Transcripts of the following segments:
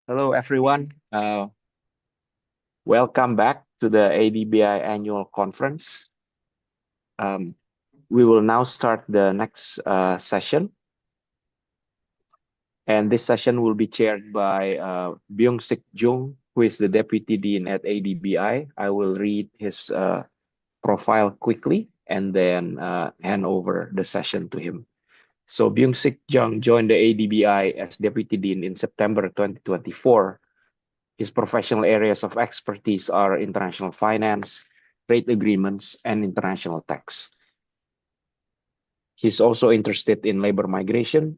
Hello, everyone. Welcome back to the ADBI annual conference. Um, we will now start the next session. And this session will be chaired by Byungsik Jung, who is the Deputy Dean at ADBI. I will read his profile quickly and then hand over the session to him. So Byungsik Jung joined the ADBI as Deputy Dean in September 2024. His professional areas of expertise are international finance, trade agreements, and international tax. He's also interested in labor migration,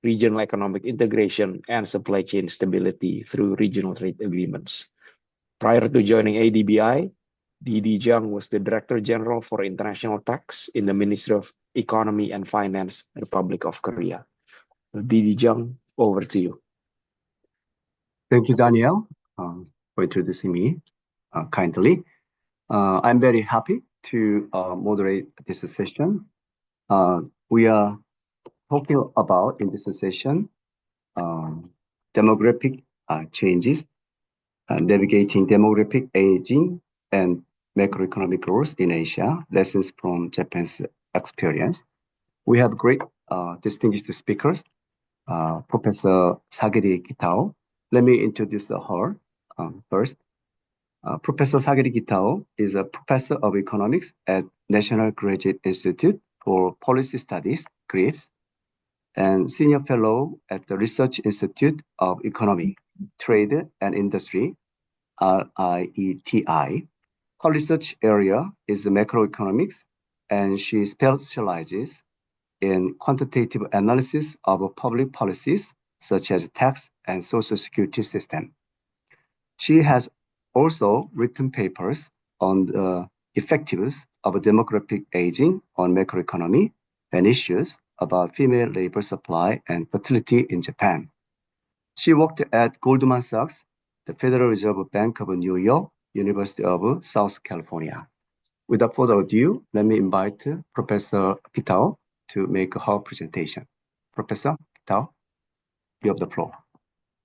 regional economic integration, and supply chain stability through regional trade agreements. Prior to joining ADBI, DD Jung was the Director General for International Tax in the Ministry of Economy and Finance, Republic of Korea. DD Jung, over to you. Thank you, Daniel, for introducing me kindly. I'm very happy to moderate this session. We are talking about in this session demographic changes, navigating demographic aging and macroeconomic growth in Asia, lessons from Japan's experience. We have great distinguished speakers, Professor Sagiri Kitao. Let me introduce her first. Professor Sagiri Kitao is a professor of economics at National Graduate Institute for Policy Studies, GRIPS, and senior fellow at the Research Institute of Economy, Trade and Industry, RIETI. Her research area is macroeconomics, and she specializes in quantitative analysis of public policies such as tax and social security system. She has also written papers on the effectiveness of demographic aging on macroeconomy and issues about female labor supply and fertility in Japan. She worked at Goldman Sachs, the Federal Reserve Bank of New York, University of South California. Without further ado, let me invite Professor Kitao to make her presentation. Professor Kitao, you have the floor.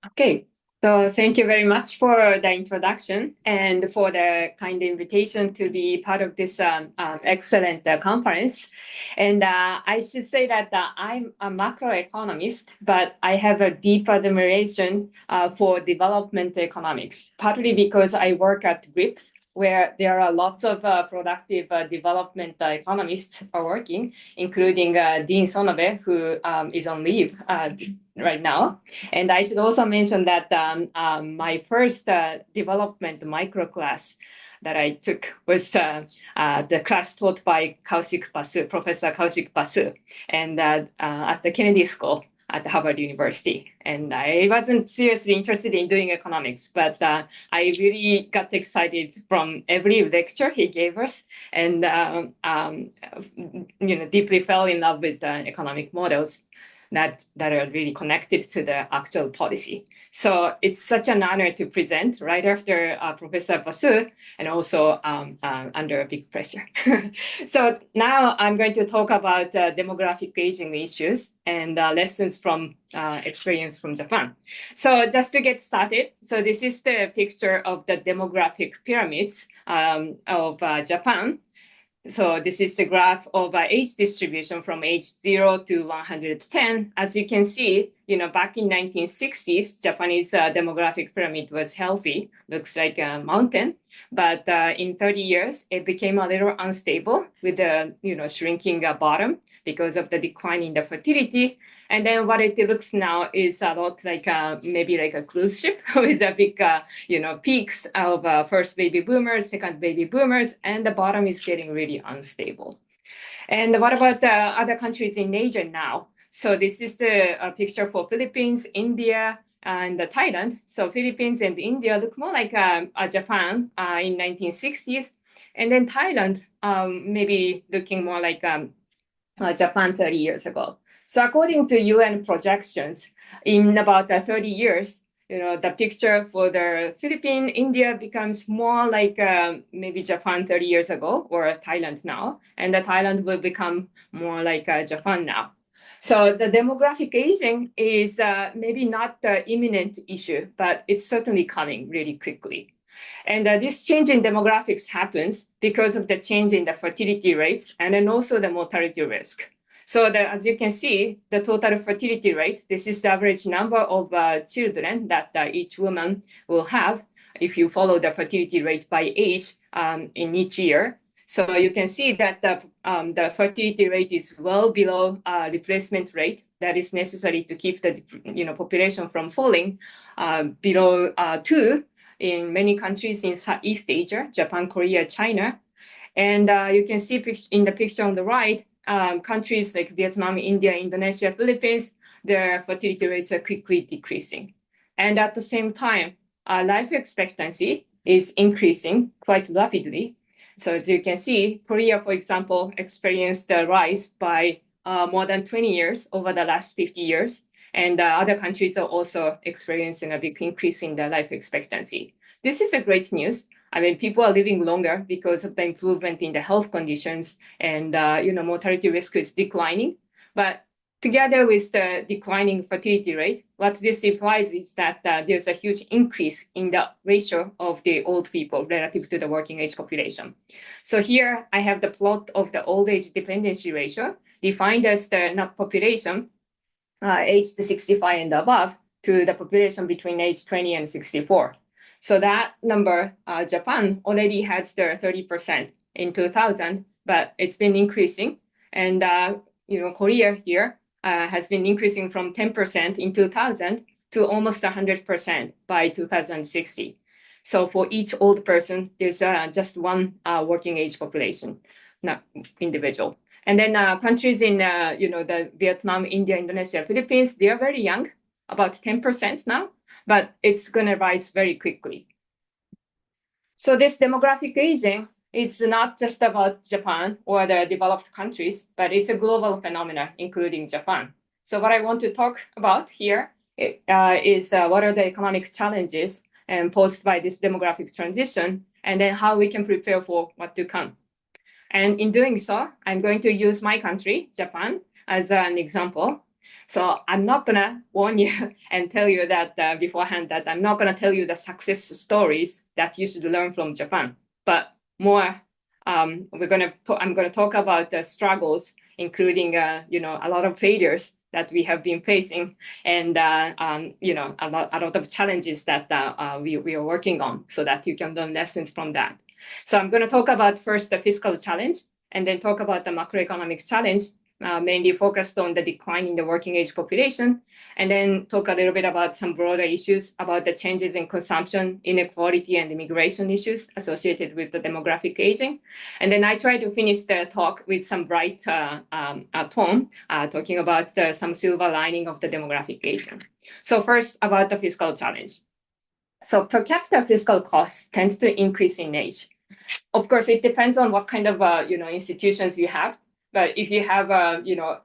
Okay, so thank you very much for the introduction and for the kind invitation to be part of this excellent conference. And I should say that I'm a macroeconomist, but I have a deep admiration for development economics, partly because I work at GRIPS, where there are lots of productive development economists are working, including Dean Sonobe, who is on leave right now. And I should also mention that my first development micro class that I took was the class taught by Professor Kaushik Basu, and at the Kennedy School at Harvard University. And I wasn't seriously interested in doing economics, but I really got excited from every lecture he gave us, and deeply fell in love with the economic models that are really connected to the actual policy. So it's such an honor to present right after Professor Basu, and also under big pressure. So now I'm going to talk about demographic aging issues and lessons from experience from Japan. So just to get started, so this is the picture of the demographic pyramids of Japan. So this is the graph of age distribution from age 0 to 110. As you can see, back in 1960s, Japanese demographic pyramid was healthy, looks like a mountain. But in 30 years, it became a little unstable with the shrinking bottom because of the decline in the fertility. And then what it looks now is a lot like maybe like a cruise ship with the big peaks of first baby boomers, second baby boomers, and the bottom is getting really unstable. And what about the other countries in Asia now? So this is the picture for Philippines, India, and Thailand. So Philippines and India look more like Japan in 1960s, and then Thailand maybe looking more like Japan 30 years ago. So according to UN projections, in about 30 years, the picture for the Philippines, India becomes more like maybe Japan 30 years ago or Thailand now, and the Thailand will become more like Japan now. So the demographic aging is maybe not the imminent issue, but it's certainly coming really quickly. And this change in demographics happens because of the change in the fertility rates and then also the mortality risk. So as you can see, the total fertility rate, this is the average number of children that each woman will have if you follow the fertility rate by age in each year. So you can see that the fertility rate is well below replacement rate that is necessary to keep the population from falling below 2 in many countries in Southeast Asia, Japan, Korea, China. And you can see in the picture on the right, countries like Vietnam, India, Indonesia, Philippines, their fertility rates are quickly decreasing. And at the same time, life expectancy is increasing quite rapidly. So as you can see, Korea, for example, experienced a rise by more than 20 years over the last 50 years. And other countries are also experiencing a big increase in their life expectancy. This is a great news. I mean, people are living longer because of the improvement in the health conditions, and mortality risk is declining. But together with the declining fertility rate, what this implies is that there's a huge increase in the ratio of the old people relative to the working age population. So here I have the plot of the old age dependency ratio, defined as the population aged 65 and above to the population between age 20 and 64. So that number, Japan already had the 30% in 2000, but it's been increasing. And Korea here has been increasing from 10% in 2000 to almost 100% by 2060. So for each old person, there's just one working age population, not individual. And then countries in the Vietnam, India, Indonesia, Philippines, they are very young, about 10% now, but it's going to rise very quickly. So this demographic aging is not just about Japan or the developed countries, but it's a global phenomenon, including Japan. So what I want to talk about here is what are the economic challenges posed by this demographic transition, and then how we can prepare for what to come. And in doing so, I'm going to use my country, Japan, as an example. So I'm not going to warn you and tell you that beforehand that I'm not going to tell you the success stories that you should learn from Japan, but more I'm going to talk about the struggles, including a lot of failures that we have been facing, and a lot of challenges that we are working on, so that you can learn lessons from that. So I'm going to talk about first the fiscal challenge, and then talk about the macroeconomic challenge, mainly focused on the decline in the working age population, and then talk a little bit about some broader issues about the changes in consumption, inequality, and immigration issues associated with the demographic aging. And then I try to finish the talk with some bright tone, talking about some silver lining of the demographic aging. So first, about the fiscal challenge. So per capita fiscal costs tend to increase in age. Of course, it depends on what kind of institutions you have. But if you have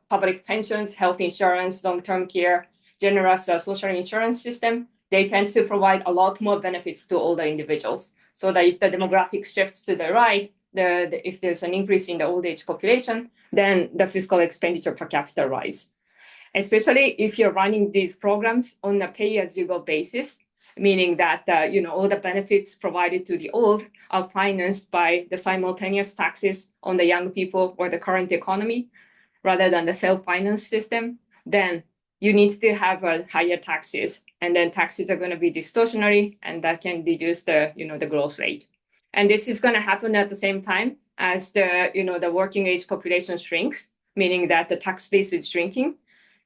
public pensions, health insurance, long-term care, generous social insurance system, they tend to provide a lot more benefits to older individuals. So that if the demographic shifts to the right, if there's an increase in the old age population, then the fiscal expenditure per capita rise. Especially if you're running these programs on a pay-as-you-go basis, meaning that all the benefits provided to the old are financed by the simultaneous taxes on the young people or the current economy, rather than the self-finance system, then you need to have higher taxes, and then taxes are going to be distortionary, and that can reduce the growth rate. And this is going to happen at the same time as the working age population shrinks, meaning that the tax base is shrinking.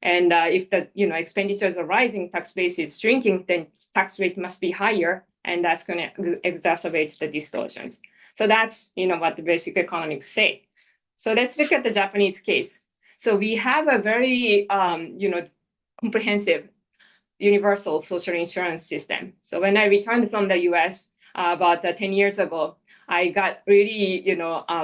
And if the expenditures are rising, tax base is shrinking, then tax rate must be higher, and that's going to exacerbate the distortions. So that's what the basic economics say. So let's look at the Japanese case. So we have a very comprehensive universal social insurance system. So when I returned from the US about 10 years ago, I got really,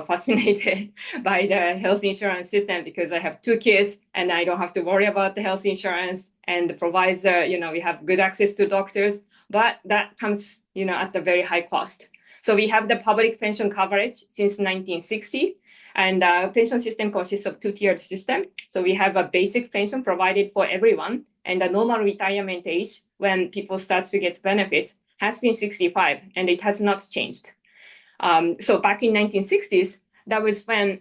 fascinated by the health insurance system, because I have 2 kids and I don't have to worry about the health insurance, and it provides, we have good access to doctors, but that comes, at a very high cost. So we have the public pension coverage since 1960, And pension system consists of two-tiered system. So we have a basic pension provided for everyone, and the normal retirement age when people start to get benefits has been 65, and it has not changed. So back in 1960s, that was when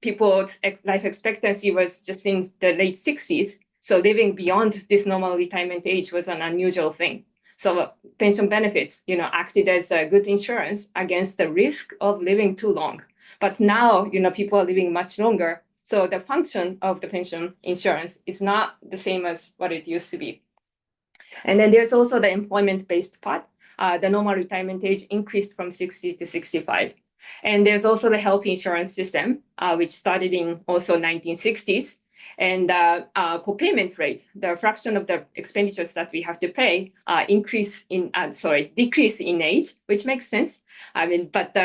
people's life expectancy was just in the late 60s. So living beyond this normal retirement age was an unusual thing. So pension benefits, acted as a good insurance against the risk of living too long. But now, people are living much longer. So the function of the pension insurance is not the same as what it used to be. And then there's also the employment-based part. The normal retirement age increased from 60 to 65. And there's also the health insurance system, which started in also 1960s. And co-payment rate, the fraction of the expenditures that we have to pay, decrease in age, which makes sense. I mean, but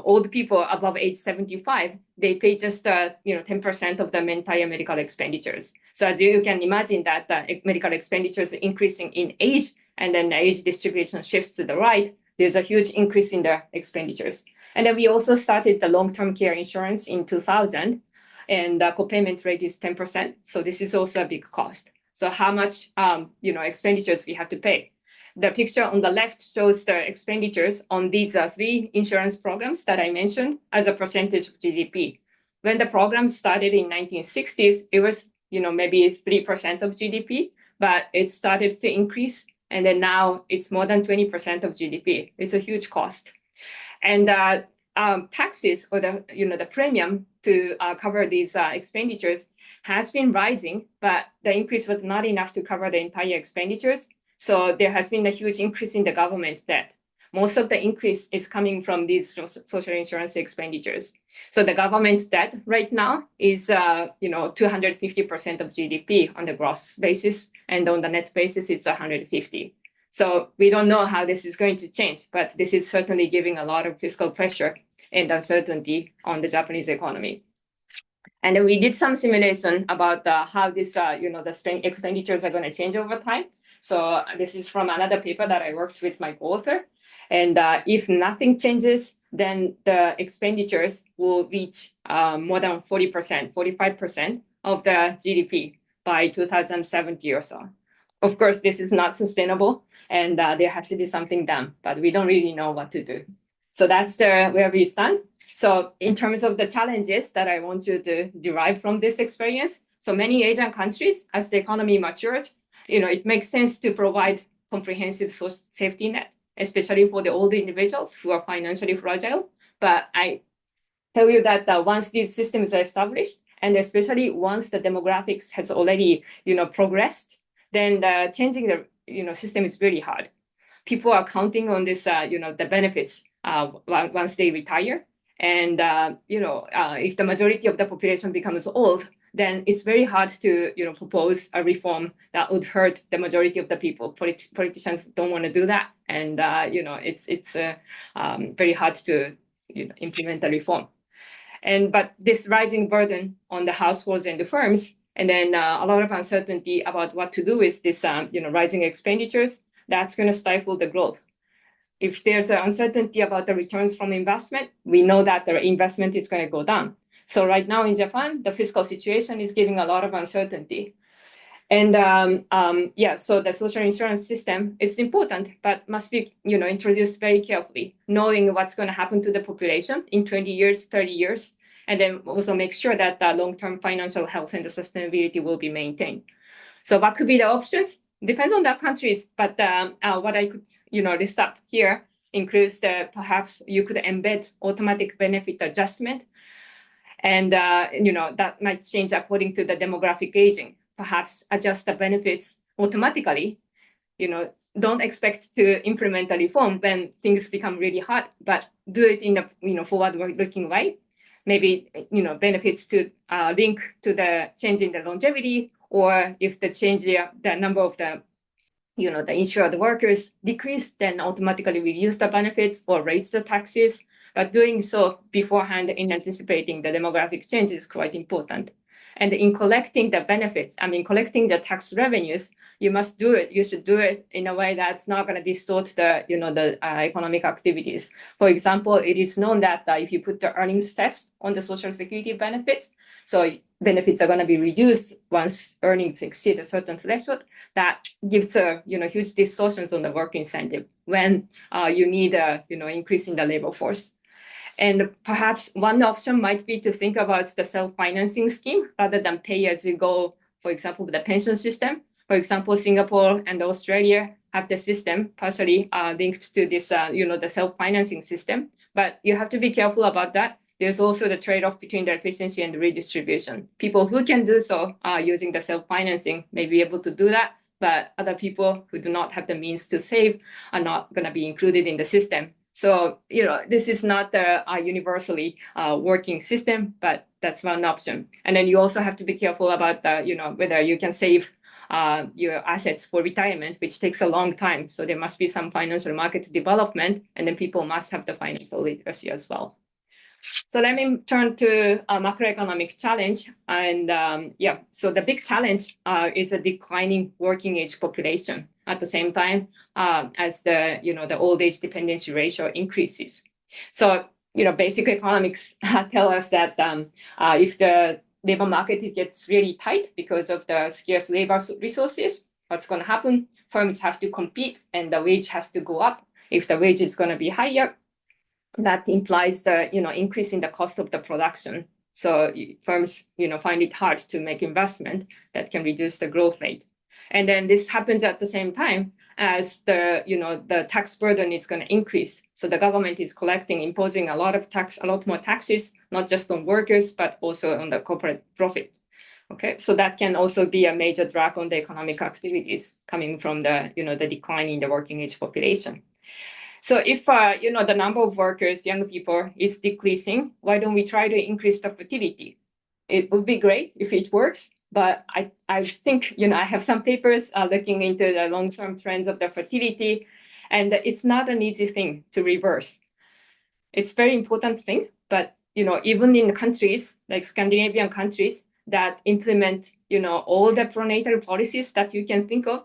old people above age 75, they pay just 10% of the entire medical expenditures. So as you can imagine that medical expenditures are increasing in age, and then the age distribution shifts to the right, there's a huge increase in the expenditures. And then we also started the long-term care insurance in 2000, and the co-payment rate is 10%. So this is also a big cost. So how much expenditures we have to pay. The picture on the left shows the expenditures on these three insurance programs that I mentioned as a percentage of GDP. When the program started in 1960s, it was maybe 3% of GDP, but it started to increase, and then now it's more than 20% of GDP. It's a huge cost. And taxes, or the premium to cover these expenditures has been rising, but the increase was not enough to cover the entire expenditures. So there has been a huge increase in the government debt. Most of the increase is coming from these social insurance expenditures. So the government debt right now is 250% of GDP on the gross basis, and on the net basis it's 150. So we don't know how this is going to change, but this is certainly giving a lot of fiscal pressure and uncertainty on the Japanese economy. And then we did some simulation about how this, the expenditures are going to change over time. So this is from another paper that I worked with my co-author. And if nothing changes, then the expenditures will reach more than 40%, 45% of the GDP by 2070 or so. Of course, this is not sustainable, and there has to be something done, but we don't really know what to do. So that's where we stand. So in terms of the challenges that I want you to derive from this experience, so many Asian countries, as the economy matured, it makes sense to provide comprehensive safety net, especially for the older individuals who are financially fragile. But I tell you that once these systems are established, and especially once the demographics has already, progressed, then changing the system is really hard. People are counting on this, the benefits once they retire. And, if the majority of the population becomes old, then it's very hard to, propose a reform that would hurt the majority of the people. Politicians don't want to do that. And, it's very hard to implement a reform. But this rising burden on the households and the firms, and then a lot of uncertainty about what to do with this, rising expenditures, that's going to stifle the growth. If there's an uncertainty about the returns from investment, we know that the investment is going to go down. So right now in Japan, the fiscal situation is giving a lot of uncertainty. And so the social insurance system is important, but must be introduced very carefully, knowing what's going to happen to the population in 20 years, 30 years, and then also make sure that the long-term financial health and the sustainability will be maintained. So what could be the options? Depends on the countries, but what I could list up here includes perhaps you could embed automatic benefit adjustment, and that might change according to the demographic aging. Perhaps adjust the benefits automatically. Don't expect to implement a reform when things become really hard, but do it in a forward-looking way. Maybe benefits to link to the change in the longevity, or if the change the number of the the insured workers decrease, then automatically reduce the benefits or raise the taxes. But doing so beforehand in anticipating the demographic change is quite important. And in collecting the benefits, collecting the tax revenues, you should do it in a way that's not going to distort the economic activities. For example, it is known that if you put the earnings test on the Social Security benefits, so benefits are going to be reduced once earnings exceed a certain threshold, that gives huge distortions on the work incentive when you need increase in the labor force. And perhaps one option might be to think about the self-financing scheme rather than pay-as-you-go, for example, the pension system. For example, Singapore and Australia have the system partially linked to this, the self-financing system. But you have to be careful about that. There's also the trade-off between the efficiency and the redistribution. People who can do so using the self-financing may be able to do that, but other people who do not have the means to save are not going to be included in the system. So, this is not a universally working system, but that's one option. And then you also have to be careful about, whether you can save your assets for retirement, which takes a long time. So there must be some financial market development, and then people must have the financial literacy as well. So let me turn to a macroeconomic challenge. And so the big challenge is a declining working age population at the same time as the old age dependency ratio increases. So, basic economics tell us that if the labor market gets really tight because of the scarce labor resources, what's going to happen? Firms have to compete and the wage has to go up. If the wage is going to be higher, that implies the increase in the cost of the production. So firms find it hard to make investment that can reduce the growth rate. And then this happens at the same time as the tax burden is going to increase. So the government is imposing a lot more taxes, not just on workers, but also on the corporate profit. Okay, so that can also be a major drag on the economic activities coming from the decline in the working age population. So if the number of workers, young people, is decreasing, why don't we try to increase the fertility? It would be great if it works, but I think I have some papers looking into the long-term trends of the fertility, and it's not an easy thing to reverse. It's a very important thing, but even in countries like Scandinavian countries that implement all the pronatal policies that you can think of,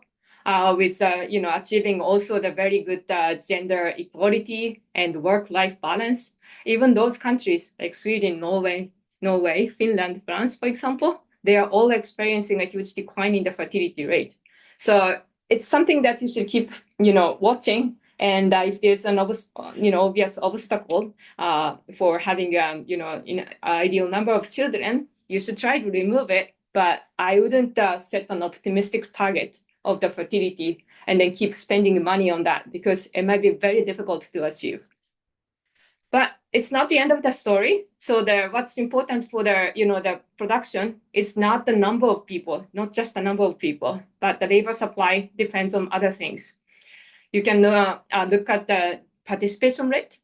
with achieving also the very good gender equality and work-life balance. Even those countries like Sweden, Norway, Finland, France, for example, they are all experiencing a huge decline in the fertility rate. So it's something that you should keep watching. And if there's an obvious obstacle for having an ideal number of children, you should try to remove it. But I wouldn't set an optimistic target of the fertility and then keep spending money on that, because it might be very difficult to achieve. But it's not the end of the story. So what's important for the production is not the number of people, not just the number of people, but the labor supply depends on other things. You can look at the participation rate,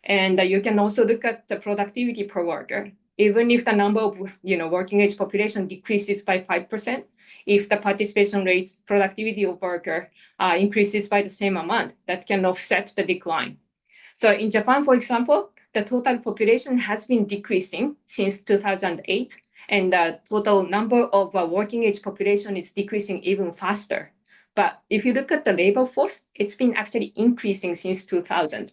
and you can also look at the productivity per worker. Even if the number of working age population decreases by 5%, if the participation rates, productivity of worker increases by the same amount, that can offset the decline. So in Japan, for example, the total population has been decreasing since 2008, and the total number of working age population is decreasing even faster. But if you look at the labor force, it's been actually increasing since 2000.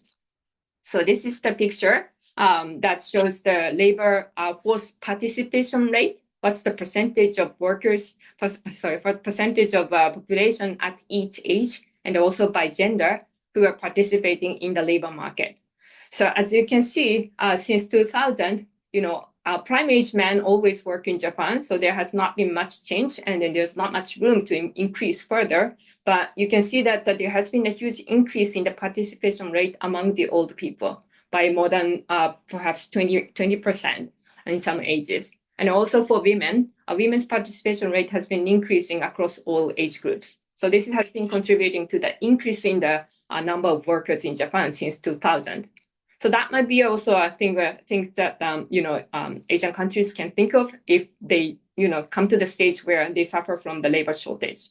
So this is the picture that shows the labor force participation rate. What's the percentage of workers, percentage of population at each age, and also by gender, who are participating in the labor market. So as you can see, since 2000, prime age men always work in Japan, so there has not been much change, and then there's not much room to increase further. But you can see that there has been a huge increase in the participation rate among the old people by more than perhaps 20% in some ages. And also for women, women's participation rate has been increasing across all age groups. So this has been contributing to the increase in the number of workers in Japan since 2000. So that might be also a thing that Asian countries can think of if they come to the stage where they suffer from the labor shortage.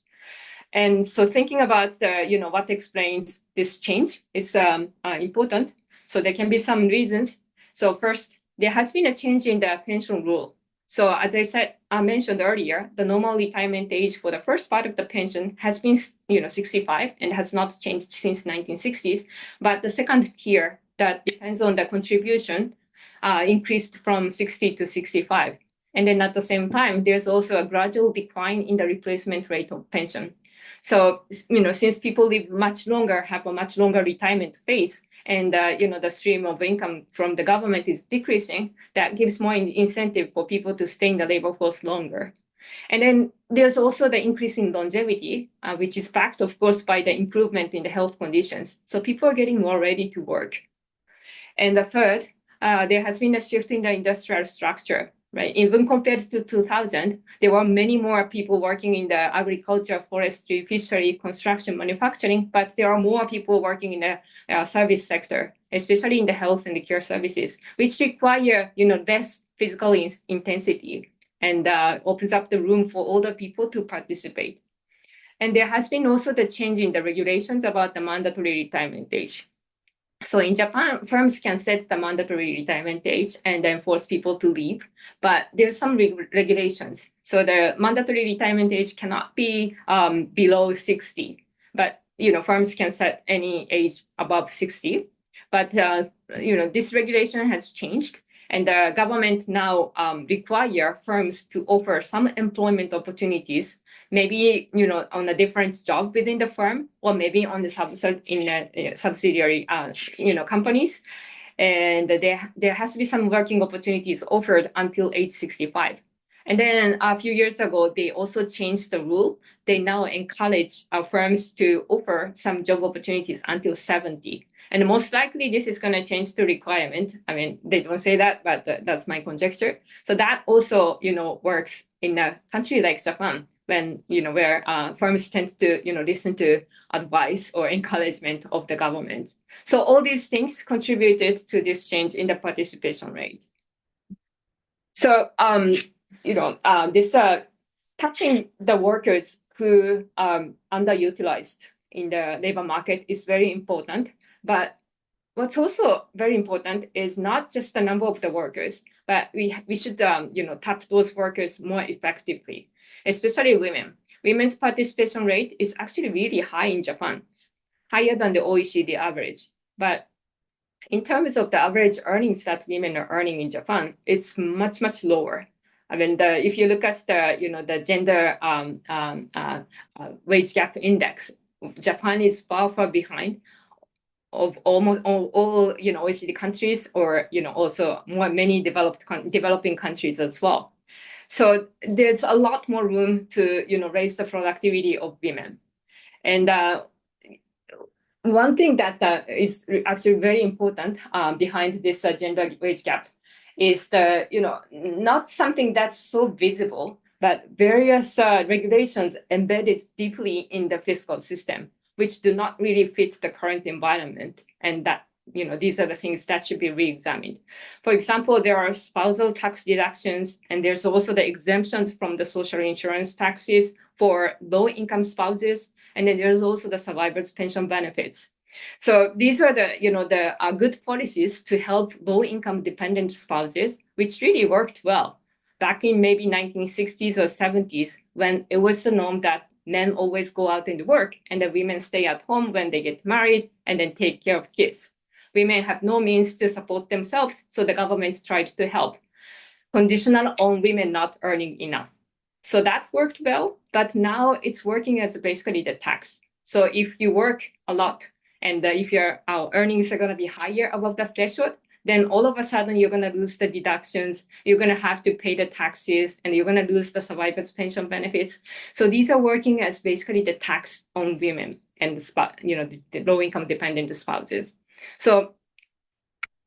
And so thinking about what explains this change is important. So there can be some reasons. So first, there has been a change in the pension rule. So as I mentioned earlier, the normal retirement age for the first part of the pension has been 65 and has not changed since 1960s. But the second tier that depends on the contribution increased from 60 to 65. And then at the same time, there's also a gradual decline in the replacement rate of pension. So, since people live much longer, have a much longer retirement phase, and the stream of income from the government is decreasing, that gives more incentive for people to stay in the labor force longer. And then there's also the increase in longevity, which is backed, of course, by the improvement in the health conditions. So people are getting more ready to work. And the third, there has been a shift in the industrial structure, right? Even compared to 2000, there were many more people working in the agriculture, forestry, fishery, construction, manufacturing, but there are more people working in the service sector, especially in the health and the care services, which require, less physical intensity and opens up the room for older people to participate. And there has been also the change in the regulations about the mandatory retirement age. So in Japan, firms can set the mandatory retirement age and then force people to leave, but there's some regulations. So the mandatory retirement age cannot be below 60, but firms can set any age above 60. But this regulation has changed, and the government now require firms to offer some employment opportunities, maybe on a different job within the firm, or maybe on the subsidiary companies, and there has to be some working opportunities offered until age 65. And then a few years ago, they also changed the rule. They now encourage firms to offer some job opportunities until 70. And most likely this is going to change the requirement. I mean, they don't say that, but that's my conjecture. So that also, works in a country like Japan, when, where firms tend to, listen to advice or encouragement of the government. So all these things contributed to this change in the participation rate. So, this tapping the workers who are underutilized in the labor market is very important. But what's also very important is not just the number of the workers, but we should tap those workers more effectively, especially women. Women's participation rate is actually really high in Japan, higher than the OECD average. But in terms of the average earnings that women are earning in Japan, it's much, much lower. I mean, if you look at the gender wage gap index, Japan is far, far behind of almost all OECD countries, or also many developing countries as well. So there's a lot more room to raise the productivity of women. And one thing that is actually very important behind this gender wage gap is the not something that's so visible, but various regulations embedded deeply in the fiscal system, which do not really fit the current environment, and that these are the things that should be re-examined. For example, there are spousal tax deductions, and there's also the exemptions from the social insurance taxes for low-income spouses, and then there's also the survivors' pension benefits. So these are the good policies to help low-income dependent spouses, which really worked well back in maybe 1960s or 70s, when it was the norm that men always go out and work and the women stay at home when they get married and then take care of kids. Women have no means to support themselves, so the government tried to help, conditional on women not earning enough. So that worked well, but now it's working as basically the tax. So if you work a lot, and if your earnings are going to be higher above the threshold, then all of a sudden you're going to lose the deductions, you're going to have to pay the taxes, and you're going to lose the survivors' pension benefits. So these are working as basically the tax on women and the low-income dependent spouses. So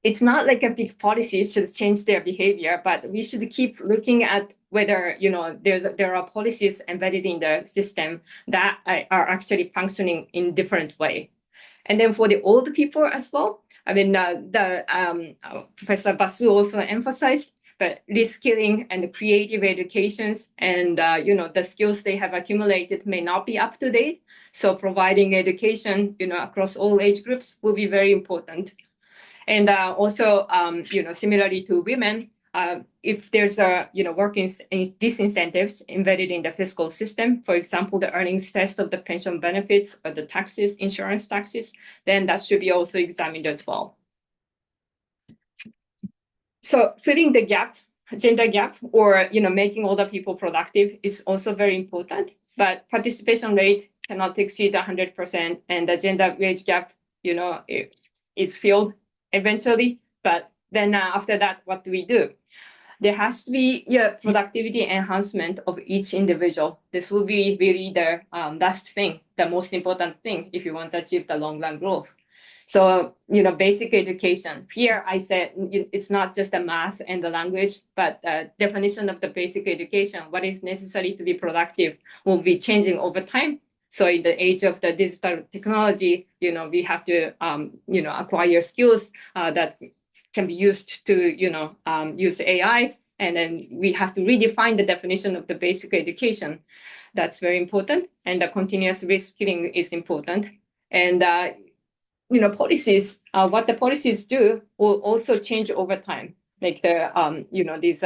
it's not like a big policy should change their behavior, but we should keep looking at whether there are policies embedded in the system that are actually functioning in different way. And then for the old people as well, I mean, Professor Basu also emphasized, but reskilling and creative educations and the skills they have accumulated may not be up to date. So providing education across all age groups will be very important. And also similarly to women, if there's a working disincentives embedded in the fiscal system, for example, the earnings test of the pension benefits or the taxes, insurance taxes, then that should be also examined as well. So filling the gap, gender gap, or making older people productive is also very important. But participation rate cannot exceed 100%, and the gender wage gap, it's filled eventually. But then after that, what do we do? There has to be productivity enhancement of each individual. This will be really the last thing, the most important thing if you want to achieve the long run growth. So, basic education. Here I said it's not just the math and the language, but the definition of the basic education, what is necessary to be productive, will be changing over time. So in the age of the digital technology, we have to, acquire skills that can be used to, use AIs. And then we have to redefine the definition of the basic education. That's very important. And the continuous reskilling is important. And, policies, what the policies do will also change over time. Like these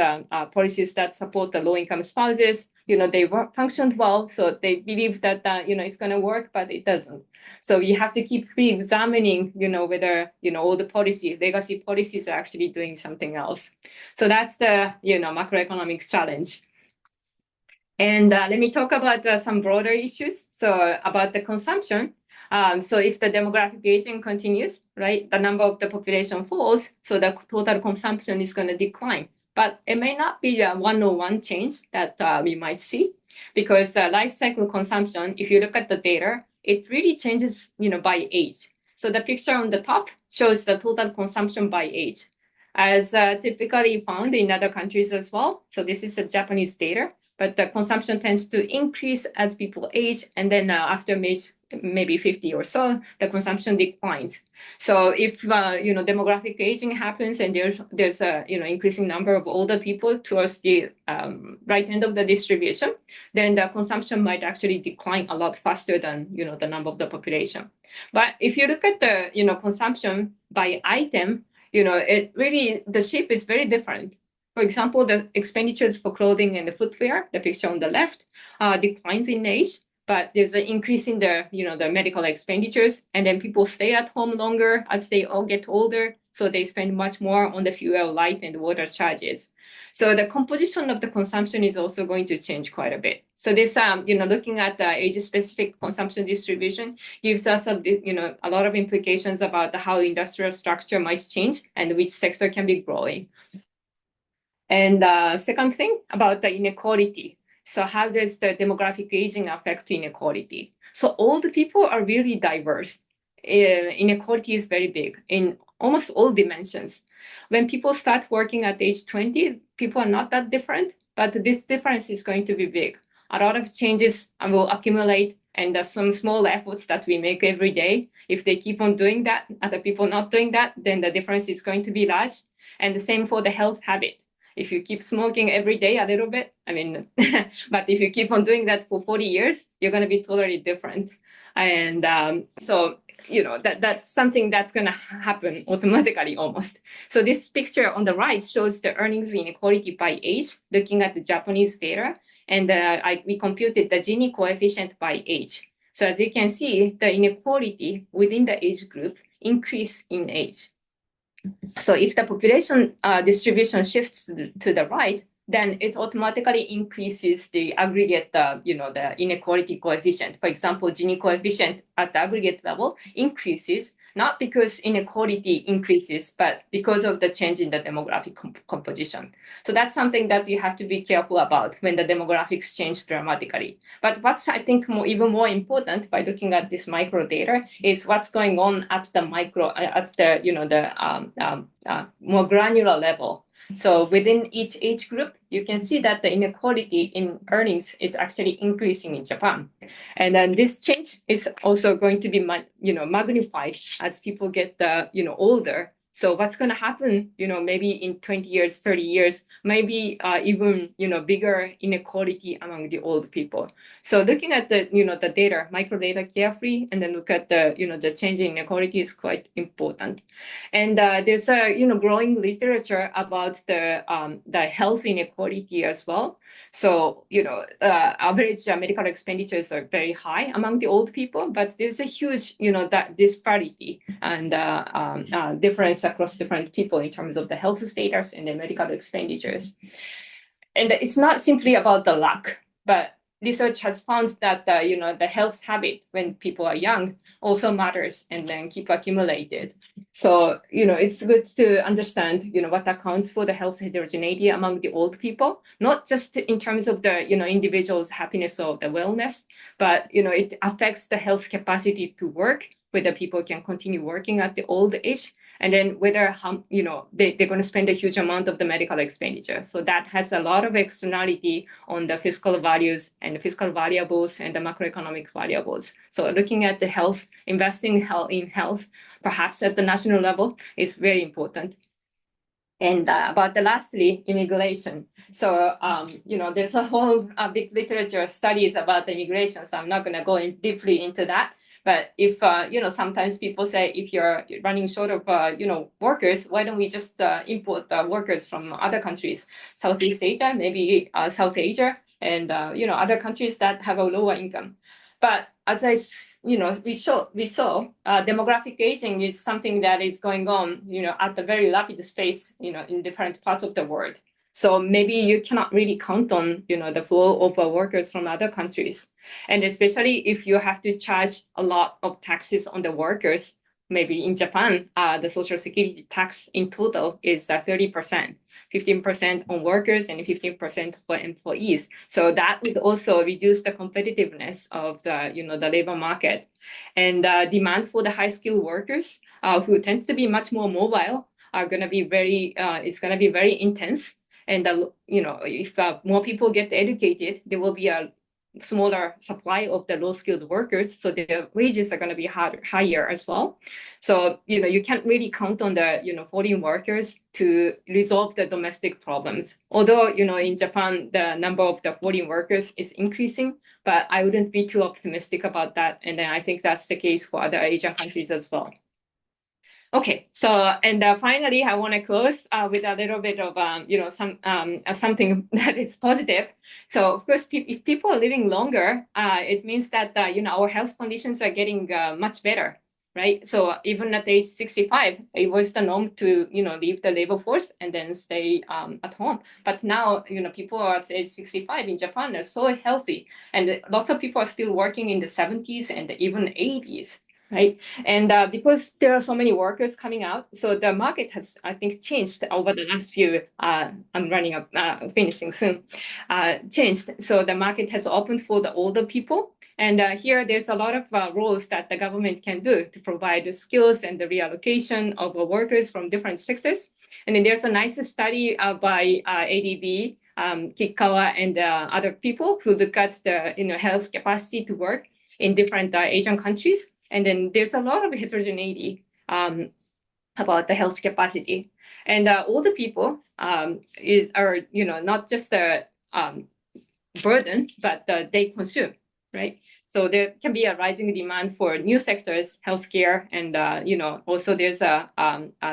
policies that support the low-income spouses, they functioned well, so they believe that it's going to work, but it doesn't. So you have to keep re-examining, whether all the legacy policies are actually doing something else. So that's the macroeconomic challenge. And let me talk about some broader issues. So about the consumption. So if the demographic aging continues, right, the number of the population falls, so the total consumption is going to decline. But it may not be a one-on-one change that we might see, because life cycle consumption, if you look at the data, it really changes, by age. So the picture on the top shows the total consumption by age, as typically found in other countries as well. So this is the Japanese data, but the consumption tends to increase as people age, and then after maybe 50 or so, the consumption declines. So if demographic aging happens and there's a increasing number of older people towards the right end of the distribution, then the consumption might actually decline a lot faster than the number of the population. But if you look at the consumption by item, it really, the shape is very different. For example, the expenditures for clothing and the footwear, the picture on the left, declines in age. But there's an increase in the medical expenditures, and then people stay at home longer as they all get older, so they spend much more on the fuel, light, and water charges. So the composition of the consumption is also going to change quite a bit. So this, looking at the age-specific consumption distribution gives us a lot of implications about how industrial structure might change and which sector can be growing. And second thing about the inequality. So how does the demographic aging affect inequality? So old people are really diverse. Inequality is very big in almost all dimensions. When people start working at age 20, people are not that different, but this difference is going to be big. A lot of changes will accumulate, and some small efforts that we make every day, if they keep on doing that, other people not doing that, then the difference is going to be large. And the same for the health habit. If you keep smoking every day a little bit, but if you keep on doing that for 40 years, you're going to be totally different. And so, that's something that's going to happen automatically almost. So this picture on the right shows the earnings inequality by age, looking at the Japanese data. And we computed the Gini coefficient by age. So as you can see, the inequality within the age group increase in age. So if the population distribution shifts to the right, then it automatically increases the aggregate, the inequality coefficient. For example, Gini coefficient at the aggregate level increases, not because inequality increases, but because of the change in the demographic composition. So that's something that you have to be careful about when the demographics change dramatically. But what's, I think, even more important by looking at this micro data is what's going on at the micro, at the more granular level. So within each age group, you can see that the inequality in earnings is actually increasing in Japan. And then this change is also going to be magnified as people get older. So what's going to happen, maybe in 20 years, 30 years, maybe even, bigger inequality among the old people. So looking at the, the data, micro data carefully, and then look at the, the change in inequality is quite important. And there's a, growing literature about the health inequality as well. So, average medical expenditures are very high among the old people, but there's a huge, that disparity and difference across different people in terms of the health status and the medical expenditures. And it's not simply about the luck, but research has found that the health habit when people are young also matters and then keep accumulated. So it's good to understand what accounts for the health heterogeneity among the old people, not just in terms of the individual's happiness or the wellness, but it affects the health capacity to work, whether people can continue working at the old age, and then whether they're going to spend a huge amount of the medical expenditure. So that has a lot of externality on the fiscal values and the fiscal variables and the macroeconomic variables. So looking at the health, investing in health, perhaps at the national level, is very important. And about the lastly, immigration. So, there's a whole big literature studies about the immigration, so I'm not going to go deeply into that. But if, sometimes people say, if you're running short of, workers, why don't we just import workers from other countries, Southeast Asia, maybe South Asia, and, other countries that have a lower income. But as we saw demographic aging is something that is going on, at a very rapid pace, in different parts of the world. So maybe you cannot really count on, the flow of workers from other countries. And especially if you have to charge a lot of taxes on the workers, maybe in Japan, the social security tax in total is 30%. 15% on workers and 15% for employees. So that would also reduce the competitiveness of the, the labor market. And demand for the high-skilled workers who tend to be much more mobile are going to be it's going to be very intense. And, if more people get educated, there will be a smaller supply of the low-skilled workers, so their wages are going to be higher as well. So you can't really count on the foreign workers to resolve the domestic problems. Although in Japan the number of the foreign workers is increasing, but I wouldn't be too optimistic about that. And then I think that's the case for other Asian countries as well. Okay, so and finally, I want to close with a little bit of something that is positive. So of course, if people are living longer, it means that our health conditions are getting much better, right? So even at age 65, it was the norm to leave the labor force and then stay at home. But now people are at age 65 in Japan are so healthy, and lots of people are still working in the 70s and even 80s. Right. And because there are so many workers coming out, so the market has, I think, changed over the last few, I'm running up, finishing soon, changed. So the market has opened for the older people. And here there's a lot of roles that the government can do to provide the skills and the reallocation of workers from different sectors. And then there's a nice study by ADBI, Kitao, and other people who look at the health capacity to work in different Asian countries. And then there's a lot of heterogeneity about the health capacity. And older people are not just a burden, but they consume, right? So there can be a rising demand for new sectors, healthcare, and also there's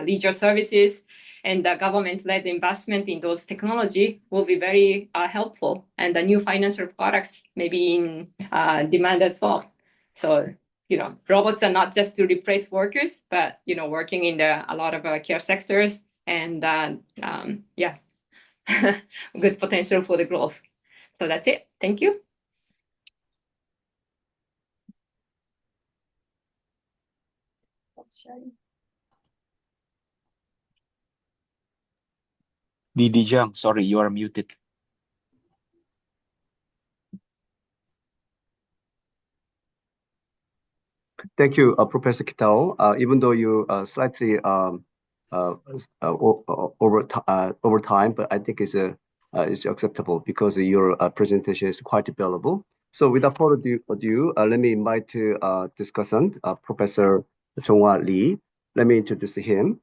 leisure services, and the government-led investment in those technology will be very helpful, and the new financial products may be in demand as well. So robots are not just to replace workers, but working in a lot of care sectors, and good potential for the growth. So that's it. Thank you. Didi Jung, sorry, you are muted. Thank you, Professor Kitao. Even though you slightly over time, but I think it's acceptable because your presentation is quite valuable. So without further ado, let me invite to discussant, Professor Jong-Wha Lee. Let me introduce him.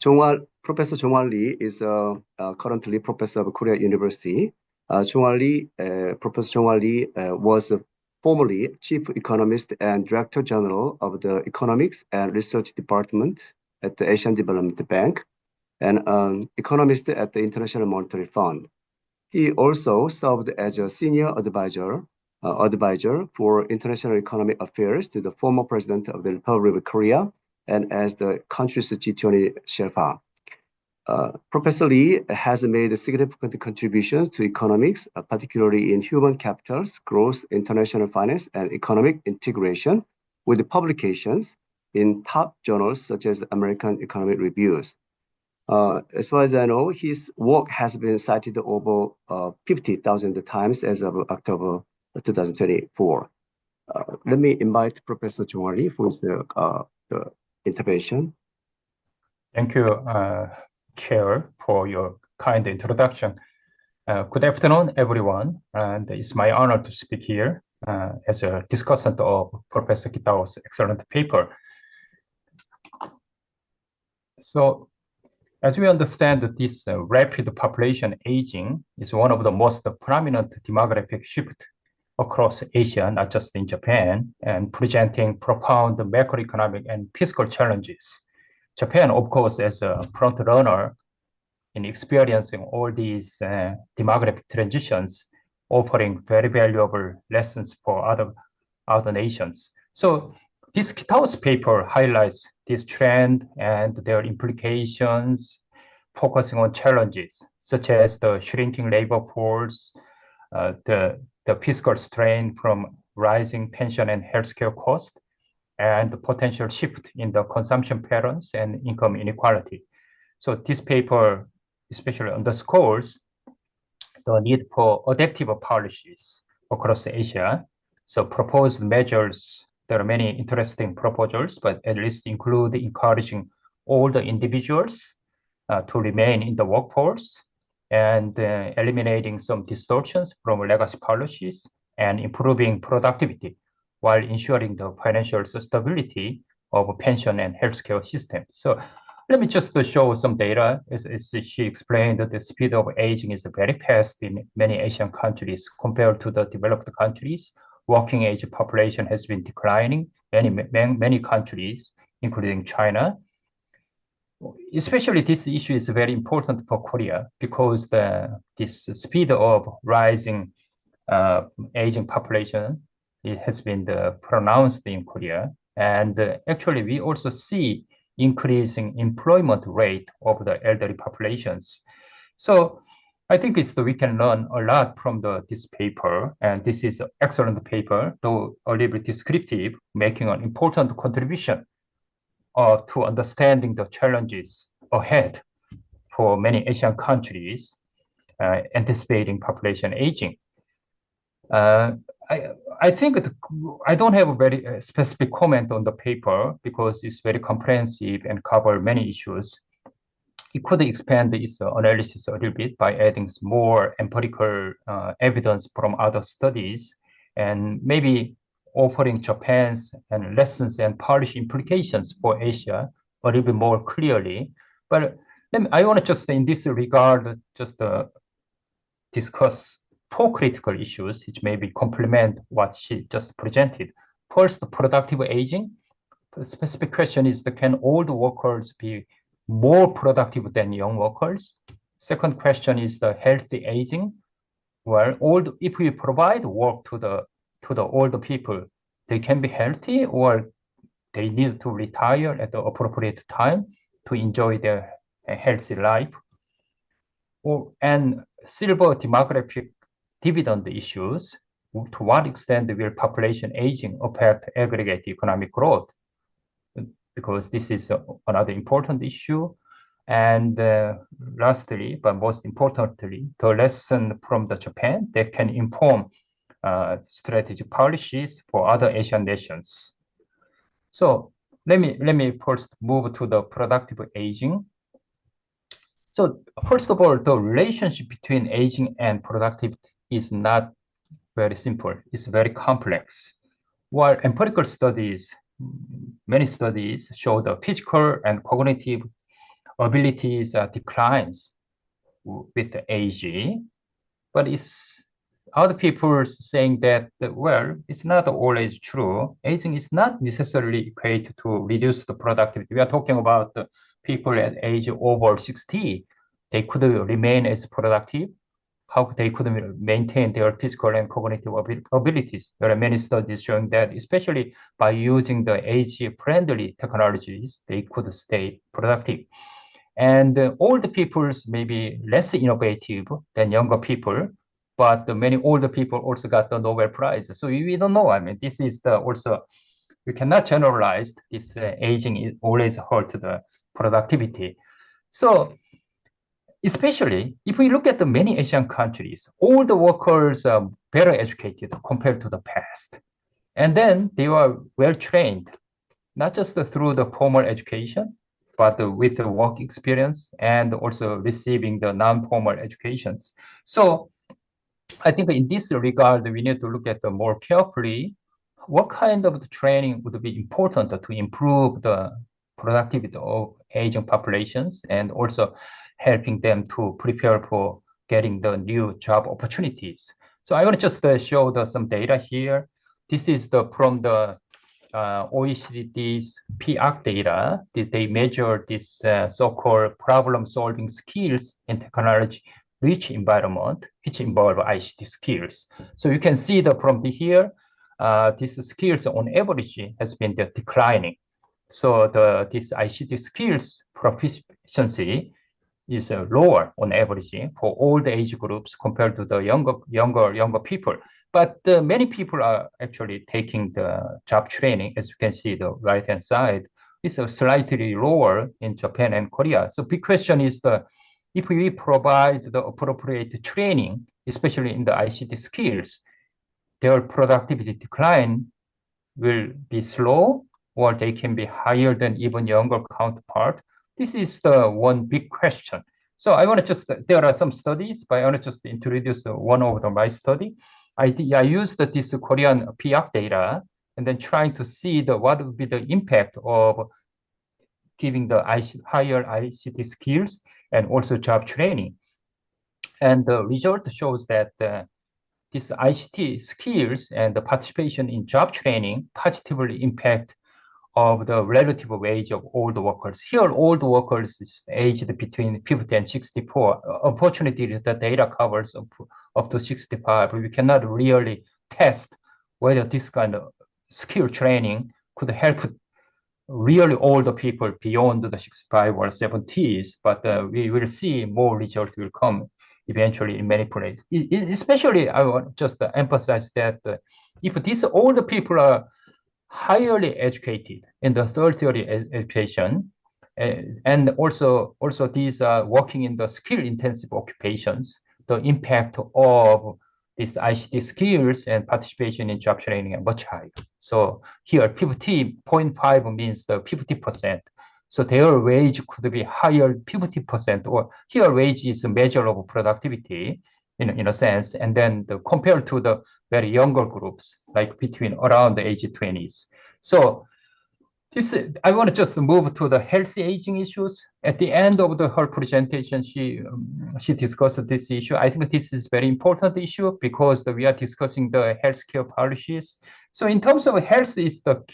Professor Jong-Wha Lee is currently professor of Korea University. Professor Jong-Wha Lee was formerly chief economist and director general of the economics and research department at the Asian Development Bank and an economist at the International Monetary Fund. He also served as a senior advisor for international economic affairs to the former president of the Republic of Korea and as the country's G20 Sherpa. Professor Lee has made significant contributions to economics, particularly in human capitals, growth, international finance, and economic integration, with publications in top journals such as American Economic Reviews. As far as I know, his work has been cited over 50,000 times as of October 2024. Let me invite Professor Jong-Wha Lee for his intervention. Thank you, Chair, for your kind introduction. Good afternoon, everyone. And it's my honor to speak here as a discussant of Professor Kitao's excellent paper. So, as we understand that this rapid population aging is one of the most prominent demographic shifts across Asia, not just in Japan, and presenting profound macroeconomic and fiscal challenges. Japan, of course, as a front runner in experiencing all these demographic transitions, offering very valuable lessons for other nations. So this Kitao's paper highlights this trend and their implications, focusing on challenges such as the shrinking labor force, the fiscal strain from rising pension and healthcare costs, and the potential shift in the consumption patterns and income inequality. So this paper especially underscores the need for adaptive policies across Asia. So proposed measures, there are many interesting proposals, but at least include encouraging all the individuals to remain in the workforce and eliminating some distortions from legacy policies and improving productivity while ensuring the financial stability of a pension and healthcare system. So let me just show some data. As she explained, that the speed of aging is very fast in many Asian countries compared to the developed countries. Working age population has been declining in many countries, including China. Especially this issue is very important for Korea because this speed of rising aging population, it has been pronounced in Korea. And actually, we also see increasing employment rate of the elderly populations. So I think we can learn a lot from this paper, and this is an excellent paper, though a little bit descriptive, making an important contribution to understanding the challenges ahead for many Asian countries, anticipating population aging. I think I don't have a very specific comment on the paper because it's very comprehensive and cover many issues. It could expand its analysis a little bit by adding more empirical evidence from other studies and maybe offering Japan's and lessons and policy implications for Asia a little bit more clearly. But I want to just in this regard, just discuss 4 critical issues, which maybe complement what she just presented. First, productive aging. The specific question is, can old workers be more productive than young workers? Second question is the healthy aging. Well, if we provide work to the older people, they can be healthy or they need to retire at the appropriate time to enjoy their healthy life. And silver demographic dividend issues, to what extent will population aging affect aggregate economic growth? Because this is another important issue. And lastly, but most importantly, the lesson from Japan that can inform strategic policies for other Asian nations. So let me first move to the productive aging. So first of all, the relationship between aging and productivity is not very simple. It's very complex. While empirical studies, many studies show the physical and cognitive abilities declines with age. But it's other people saying that, well, it's not always true. Aging is not necessarily equated to reduce the productivity. We are talking about the people at age over 60. They could remain as productive, how they could maintain their physical and cognitive abilities. There are many studies showing that, especially by using the age-friendly technologies, they could stay productive. And older people may be less innovative than younger people, but many older people also got the Nobel Prize. So we don't know. I mean, this is also, you cannot generalize this aging is always hurt the productivity. So especially if we look at the many Asian countries, all the workers are better educated compared to the past. And then they are well trained, not just through the formal education, but with the work experience and also receiving the non-formal educations. So I think in this regard, we need to look at more carefully what kind of training would be important to improve the productivity of aging populations and also helping them to prepare for getting the new job opportunities. So I want to just show some data here. This is from the OECD's PAC data. They measure this so-called problem-solving skills in technology-rich environment, which involve ICT skills. So you can see that from here, these skills on average has been declining. So this ICT skills proficiency is lower on average for all the age groups compared to the younger people. But many people are actually taking the job training. As you can see, the right-hand side is slightly lower in Japan and Korea. So big question is if we provide the appropriate training, especially in the ICT skills, their productivity decline will be slow, or they can be higher than even younger counterpart. This is the one big question. So I want to there are some studies, but I want to just introduce one of my study. I used this Korean PAC data and then trying to see what would be the impact of giving the higher ICT skills and also job training. And the result shows that this ICT skills and the participation in job training positively impact of the relative wage of old workers. Here, old workers is aged between 50 and 64. Unfortunately, the data covers up to 65. We cannot really test whether this kind of skill training could help really older people beyond the 65 or 70s, but we will see more results will come eventually in many places. Especially, I want just to emphasize that if these older people are highly educated in the tertiary education, and also these are working in the skill-intensive occupations, the impact of these ICT skills and participation in job training are much higher. So here 50.5 means the 50%. So their wage could be higher 50%, or here wage is a measure of productivity in a sense, and then compared to the very younger groups, like between around the age 20s. So I want to just move to the healthy aging issues. At the end of her presentation, she discussed this issue. I think this is very important issue because we are discussing the healthcare policies. So in terms of health is the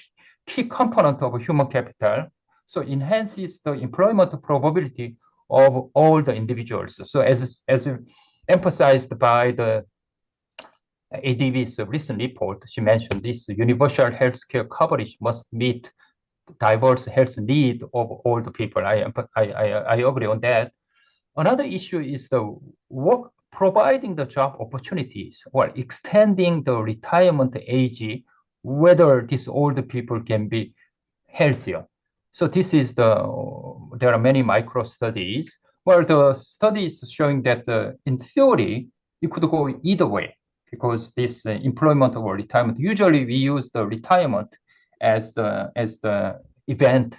key component of human capital. So enhances the employment probability of all the individuals. So as emphasized by the ADBI's recent report, she mentioned this universal healthcare coverage must meet diverse health need of all the people. I agree on that. Another issue is the work providing the job opportunities or extending the retirement age, whether these older people can be healthier. So this is there are many micro studies where the studies showing that in theory, it could go either way because this employment or retirement, usually we use the retirement as the event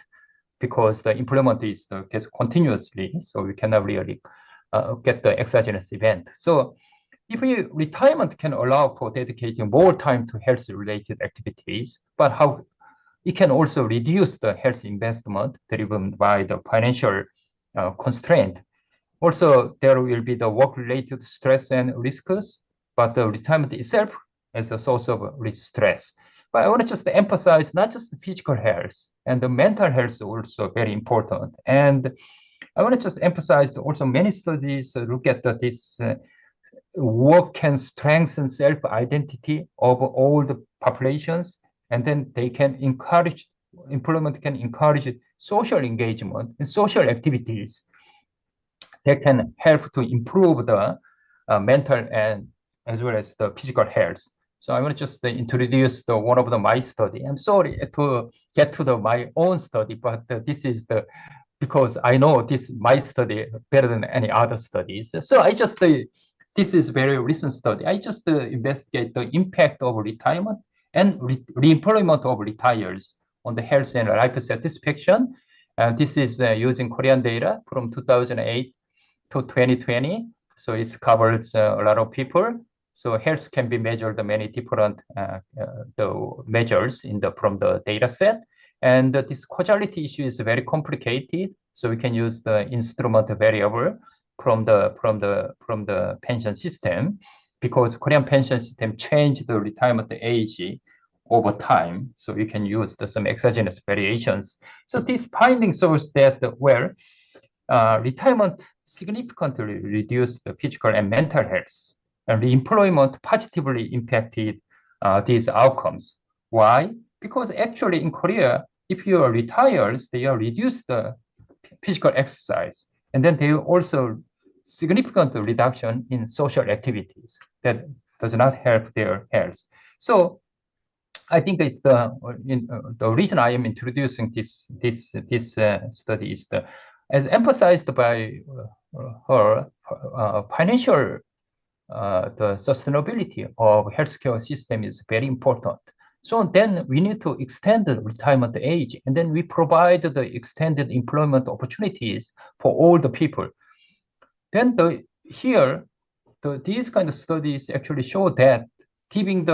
because the employment is gets continuously, so we cannot really get the exogenous event. So if retirement can allow for dedicating more time to health-related activities, but how it can also reduce the health investment driven by the financial constraint. Also, there will be the work-related stress and risks, but the retirement itself is a source of stress. But I want to just emphasize not just the physical health, and the mental health also very important. And I want to just emphasize that also many studies look at this work can strengthen self-identity of all the populations, and then they can encourage, employment can encourage social engagement and social activities that can help to improve the mental and as well as the physical health. So I want to just introduce one of my study. I'm sorry to get to my own study, but this is because I know this my study better than any other studies. So I just this is very recent study. I just investigate the impact of retirement and re-employment of retires on the health and life satisfaction. And this is using Korean data from 2008 to 2020. So it covers a lot of people. So health can be measured many different the measures from the data set. And this causality issue is very complicated. So we can use the instrument variable from the pension system, because Korean pension system changed the retirement age over time. So we can use some exogenous variations. So this finding shows that retirement significantly reduced the physical and mental health, and re-employment positively impacted these outcomes. Why? Because actually in Korea, if you are retired, they are reduced the physical exercise, and then they also significant reduction in social activities that does not help their health. So I think it's the reason I am introducing this study is as emphasized by her, financial the sustainability of healthcare system is very important. So then we need to extend the retirement age, and then we provide the extended employment opportunities for all the people. Then these kind of studies actually show that giving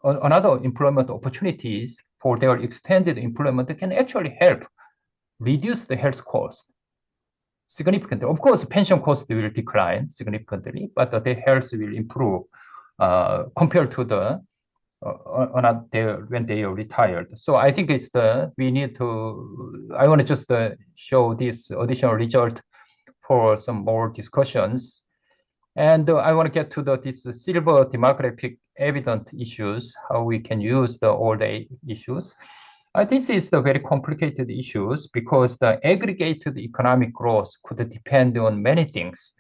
another employment opportunities for their extended employment can actually help reduce the health cost significantly. Of course, pension cost will decline significantly, but the health will improve compared to when they are retired. So I think it's we need to. I want to just show this additional result for some more discussions, and I want to get to this silver demographic evident issues, how we can use all the issues. This is the very complicated issues because the aggregated economic growth could depend on many things.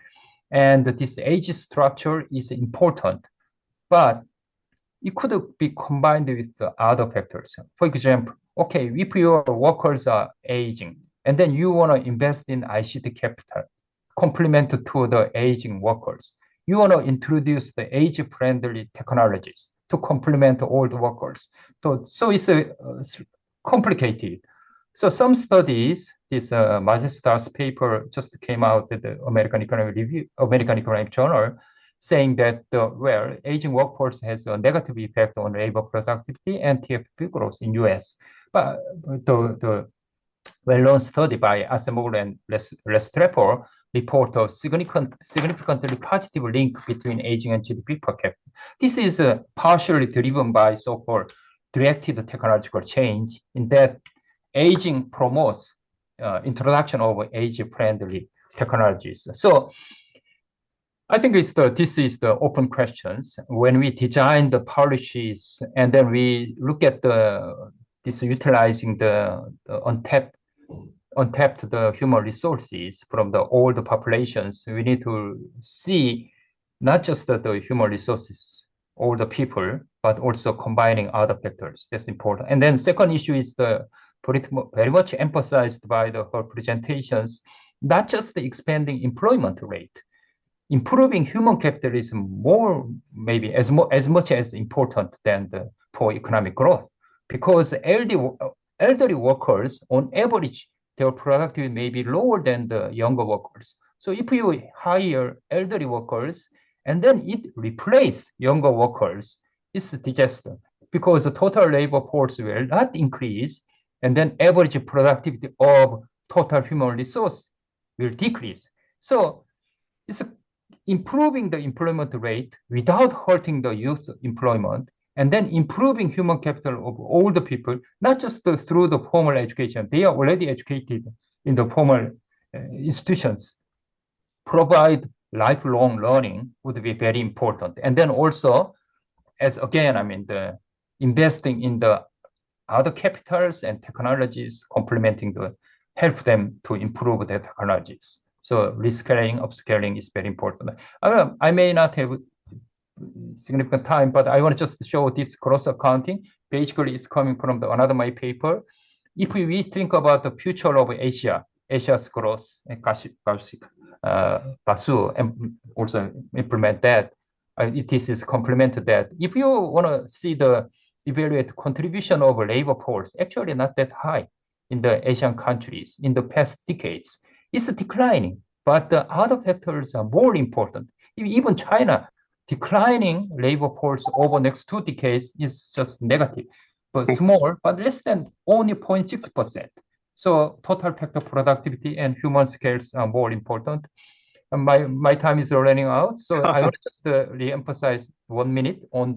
And this age structure is important, but it could be combined with other factors. For example, okay, if your workers are aging, and then you want to invest in ICT capital, complement to the aging workers. You want to introduce the age-friendly technologies to complement all the workers. So it's complicated. So some studies, this Majestar's paper just came out with the American Economic Journal, saying that aging workforce has a negative effect on labor productivity and TFP growth in US. But the well-known study by Asimov and Restrepo report a significantly positive link between aging and GDP per capita. This is partially driven by so-called directed technological change, in that aging promotes introduction of age-friendly technologies. So I think this is the open questions. When we design the policies and then we look at this utilizing the untapped the human resources from all the populations, we need to see not just the human resources, all the people, but also combining other factors. That's important. And then second issue is very much emphasized by her presentations, not just the expanding employment rate. Improving human capital is maybe as much as important than for economic growth, because elderly workers, on average, their productivity may be lower than the younger workers. So if you hire elderly workers and then it replace younger workers, it's a disaster, because the total labor force will not increase, and then average productivity of total human resource will decrease. So it's improving the employment rate without hurting the youth employment, and then improving human capital of all the people, not just through the formal education. They are already educated in the formal institutions. Provide lifelong learning would be very important. And then also, as again, I mean, the investing in the other capitals and technologies complementing the help them to improve their technologies. So reskilling, upscaling is very important. I may not have significant time, but I want to just show this gross accounting. Basically, it's coming from another my paper. If we think about the future of Asia, Asia's growth, and Basu also implement that. This is complement to that. If you want to see the evaluate contribution of labor force, actually not that high in the Asian countries in the past decades. It's declining, but the other factors are more important. Even China, declining labor force over next 2 decades is just negative, but small, but less than only 0.6%. So total factor productivity and human scales are more important. My time is running out, so I want to just re-emphasize 1 minute on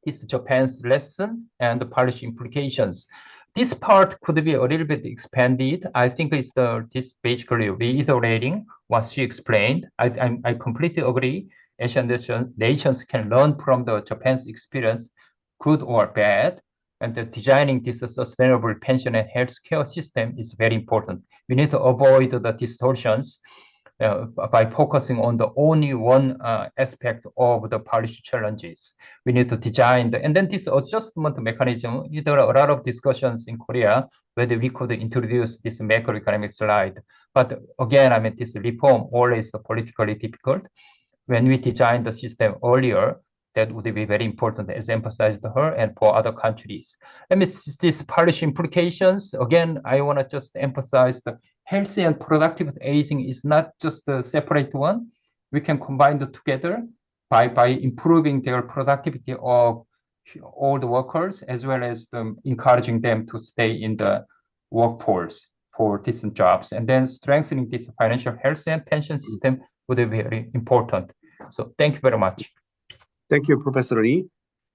this Japan's lesson and the policy implications. This part could be a little bit expanded. I think it's this basically reiterating what she explained. I completely agree. Asian nations can learn from the Japan's experience, good or bad, and designing this sustainable pension and healthcare system is very important. We need to avoid the distortions by focusing on the only one aspect of the policy challenges. We need to design and then this adjustment mechanism. There are a lot of discussions in Korea whether we could introduce this macroeconomic slide. But again, I mean, this reform always politically difficult. When we designed the system earlier, that would be very important, as emphasized her and for other countries. I mean, these policy implications, again, I want to just emphasize the healthy and productive aging is not just a separate one. We can combine them together by improving their productivity of all the workers, as well as encouraging them to stay in the workforce for decent jobs. And then strengthening this financial health and pension system would be very important. So thank you very much. Thank you, Professor Lee.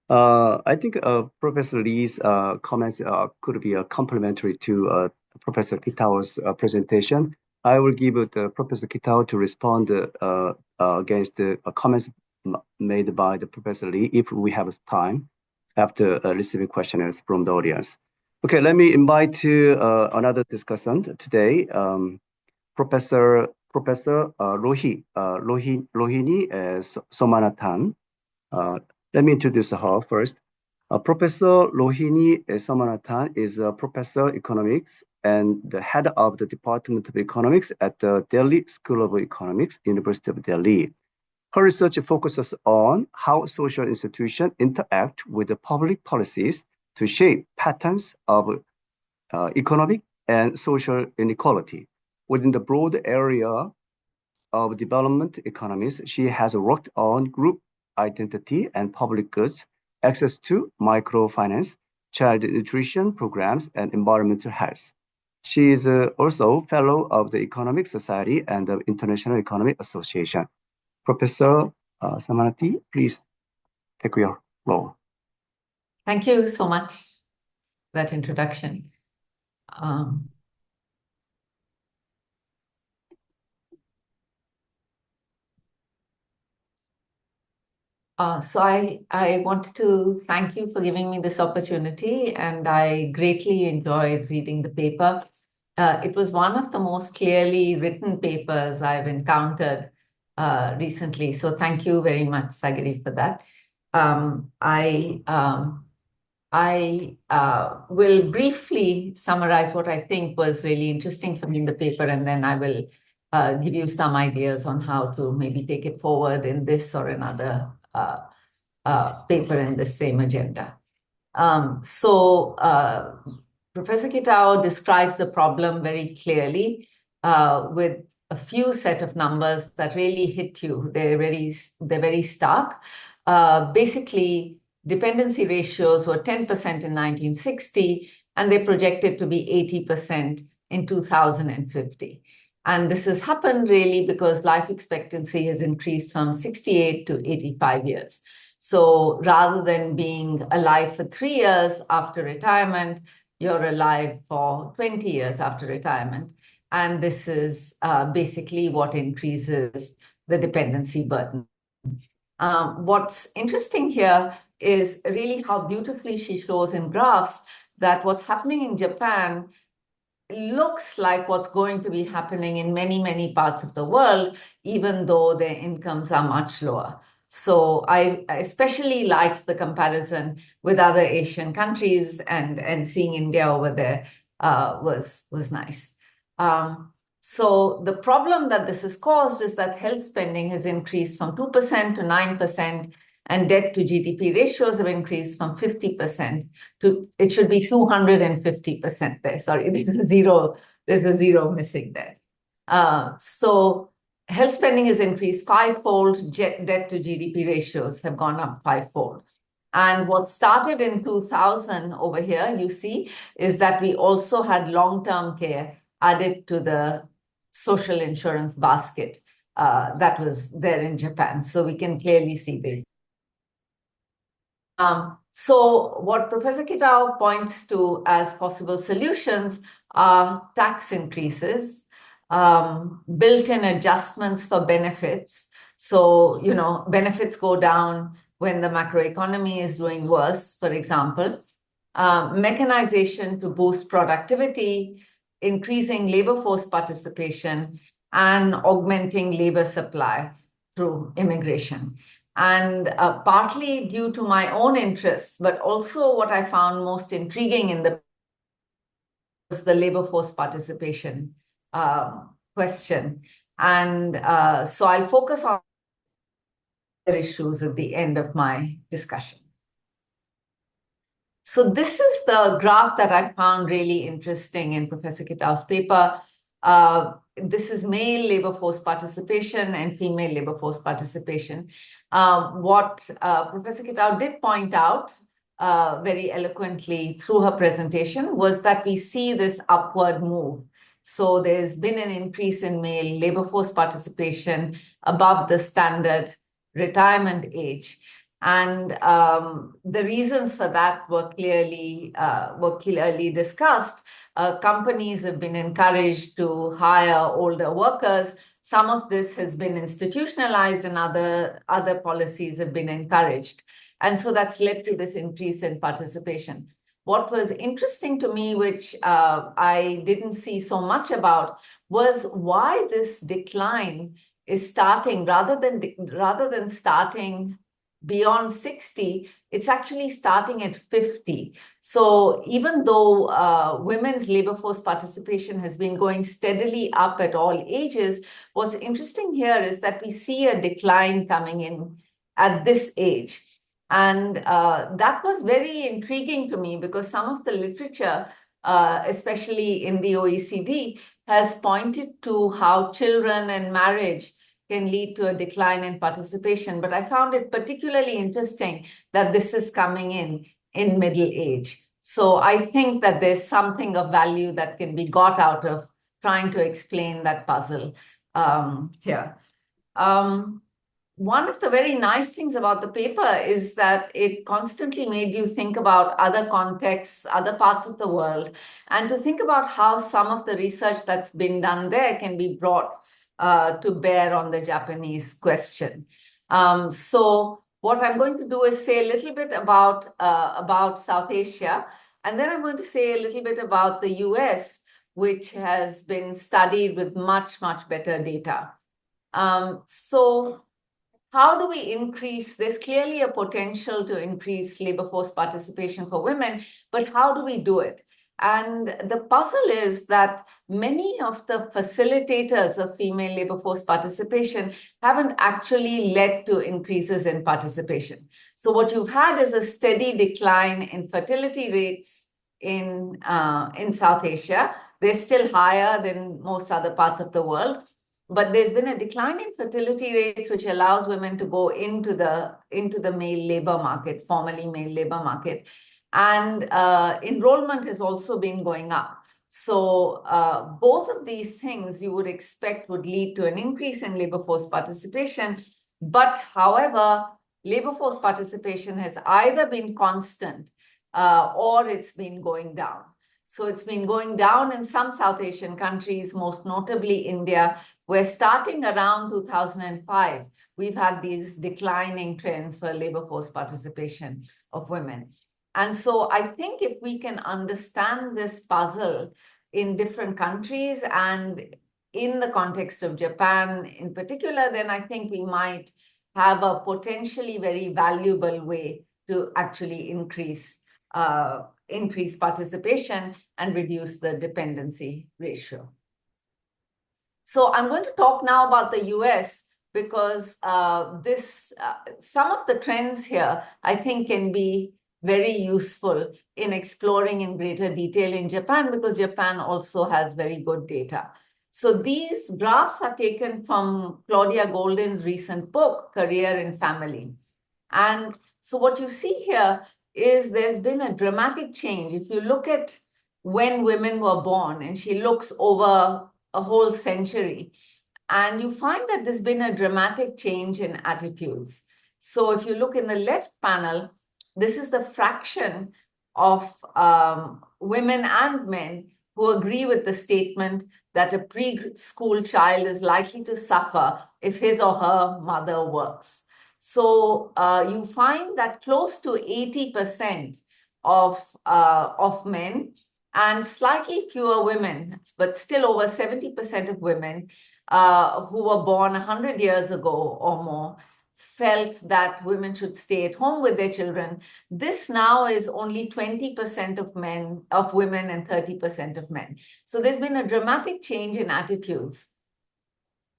I think Professor Lee's comments could be complementary to Professor Kitao's presentation. I will give it to Professor Kitao to respond against the comments made by the Professor Lee if we have time after receiving questionnaires from the audience. Okay, let me invite to another discussant today, Professor Rohini Somanathan. Let me introduce her first. Professor Rohini Somanathan is a professor of economics and the head of the Department of Economics at the Delhi School of Economics, University of Delhi. Her research focuses on how social institutions interact with the public policies to shape patterns of economic and social inequality. Within the broad area of development economies, she has worked on group identity and public goods, access to microfinance, child nutrition programs, and environmental health. She is also fellow of the Economic Society and the International Economic Association. Professor Somanathan, please take your role. Thank you so much for that introduction. So I wanted to thank you for giving me this opportunity, and I greatly enjoyed reading the paper. It was one of the most clearly written papers I've encountered recently. So thank you very much, Sagiri, for that. I will briefly summarize what I think was really interesting for me in the paper, and then I will give you some ideas on how to maybe take it forward in this or another paper in the same agenda. Professor Kitao describes the problem very clearly with a few set of numbers that really hit you. They're very stark. Basically, dependency ratios were 10% in 1960, and they projected to be 80% in 2050. And this has happened really because life expectancy has increased from 68 to 85 years. So rather than being alive for 3 years after retirement, you're alive for 20 years after retirement. And this is basically what increases the dependency burden. What's interesting here is really how beautifully she shows in graphs that what's happening in Japan looks like what's going to be happening in many, many parts of the world, even though their incomes are much lower. So I especially liked the comparison with other Asian countries, and seeing India over there was nice. So the problem that this has caused is that health spending has increased from 2% to 9%, and debt to GDP ratios have increased from 50% to, it should be 250% there. Sorry, there's a zero missing there. So health spending has increased fivefold, debt to GDP ratios have gone up fivefold. And what started in 2000 over here, you see, is that we also had long-term care added to the social insurance basket that was there in Japan. So we can clearly see this. So what Professor Kitao points to as possible solutions are tax increases, built-in adjustments for benefits. So, you know, benefits go down when the macroeconomy is doing worse, for example. Mechanization to boost productivity, increasing labor force participation, and augmenting labor supply through immigration. And partly due to my own interests, but also what I found most intriguing in was the labor force participation question. And so I'll focus on other issues at the end of my discussion. So this is the graph that I found really interesting in Professor Kitao's paper. This is male labor force participation and female labor force participation. What Professor Kitao did point out very eloquently through her presentation was that we see this upward move. So there's been an increase in male labor force participation above the standard retirement age. And the reasons for that were clearly discussed. Companies have been encouraged to hire older workers. Some of this has been institutionalized, and other policies have been encouraged. And so that's led to this increase in participation. What was interesting to me, which I didn't see so much about, was why this decline is starting rather than starting beyond 60, it's actually starting at 50. So even though women's labor force participation has been going steadily up at all ages, what's interesting here is that we see a decline coming in at this age. And that was very intriguing to me because some of the literature, especially in the OECD, has pointed to how children and marriage can lead to a decline in participation. But I found it particularly interesting that this is coming in middle age. So I think that there's something of value that can be got out of trying to explain that puzzle here. One of the very nice things about the paper is that it constantly made you think about other contexts, other parts of the world, and to think about how some of the research that's been done there can be brought to bear on the Japanese question. So what I'm going to do is say a little bit about South Asia, and then I'm going to say a little bit about the US, which has been studied with much, much better data. So how do we increase? There's clearly a potential to increase labor force participation for women, but how do we do it? And the puzzle is that many of the facilitators of female labor force participation haven't actually led to increases in participation. So what you've had is a steady decline in fertility rates in South Asia. They're still higher than most other parts of the world. But there's been a decline in fertility rates, which allows women to go into the male labor market, formerly male labor market. And enrollment has also been going up. So both of these things you would expect would lead to an increase in labor force participation. But however, labor force participation has either been constant or it's been going down. So it's been going down in some South Asian countries, most notably India, where starting around 2005, we've had these declining trends for labor force participation of women. And so I think if we can understand this puzzle in different countries and in the context of Japan in particular, then I think we might have a potentially very valuable way to actually increase participation and reduce the dependency ratio. So I'm going to talk now about the US because some of the trends here I think can be very useful in exploring in greater detail in Japan, because Japan also has very good data. So these graphs are taken from Claudia Golden's recent book, Career and Family. And so what you see here is there's been a dramatic change. If you look at when women were born, and she looks over a whole century, and you find that there's been a dramatic change in attitudes. So if you look in the left panel, this is the fraction of women and men who agree with the statement that a preschool child is likely to suffer if his or her mother works. So you find that close to 80% of men and slightly fewer women, but still over 70% of women who were born 100 years ago or more, felt that women should stay at home with their children. This now is only 20% of women and 30% of men. So there's been a dramatic change in attitudes.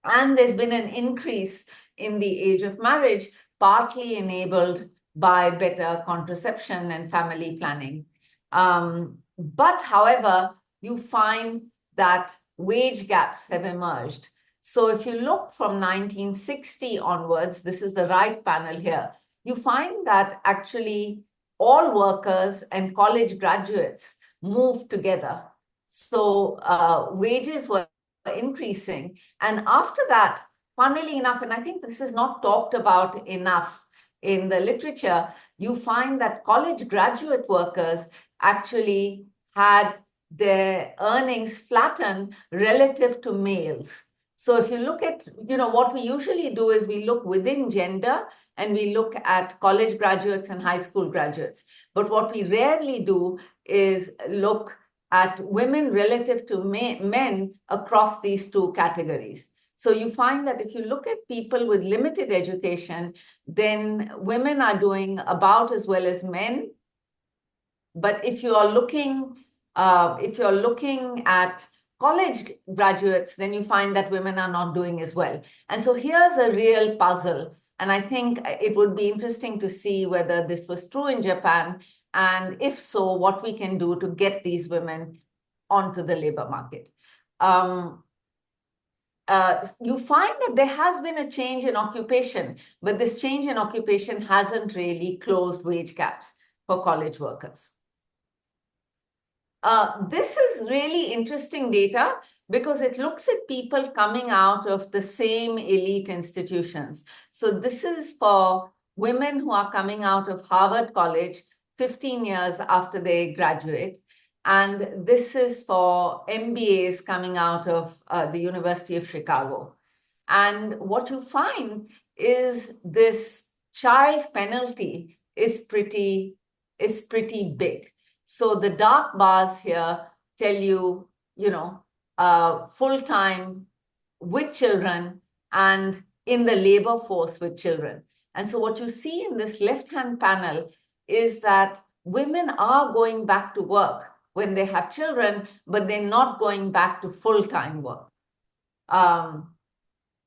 And there's been an increase in the age of marriage, partly enabled by better contraception and family planning. But however, you find that wage gaps have emerged. So if you look from 1960 onwards, this is the right panel here, you find that actually all workers and college graduates moved together. So wages were increasing. And after that, funnily enough, and I think this is not talked about enough in the literature, you find that college graduate workers actually had their earnings flatten relative to males. So if you look at, what we usually do is we look within gender and we look at college graduates and high school graduates. But what we rarely do is look at women relative to men across these two categories. So you find that if you look at people with limited education, then women are doing about as well as men. But if you are looking at college graduates, then you find that women are not doing as well. And so here's a real puzzle. And I think it would be interesting to see whether this was true in Japan, and if so, what we can do to get these women onto the labor market. You find that there has been a change in occupation, but this change in occupation hasn't really closed wage gaps for college workers. This is really interesting data because it looks at people coming out of the same elite institutions. So this is for women who are coming out of Harvard College 15 years after they graduate. And this is for MBAs coming out of the University of Chicago. And what you find is this child penalty is pretty big. So the dark bars here tell you, full-time with children and in the labor force with children. And so what you see in this left-hand panel is that women are going back to work when they have children, but they're not going back to full-time work.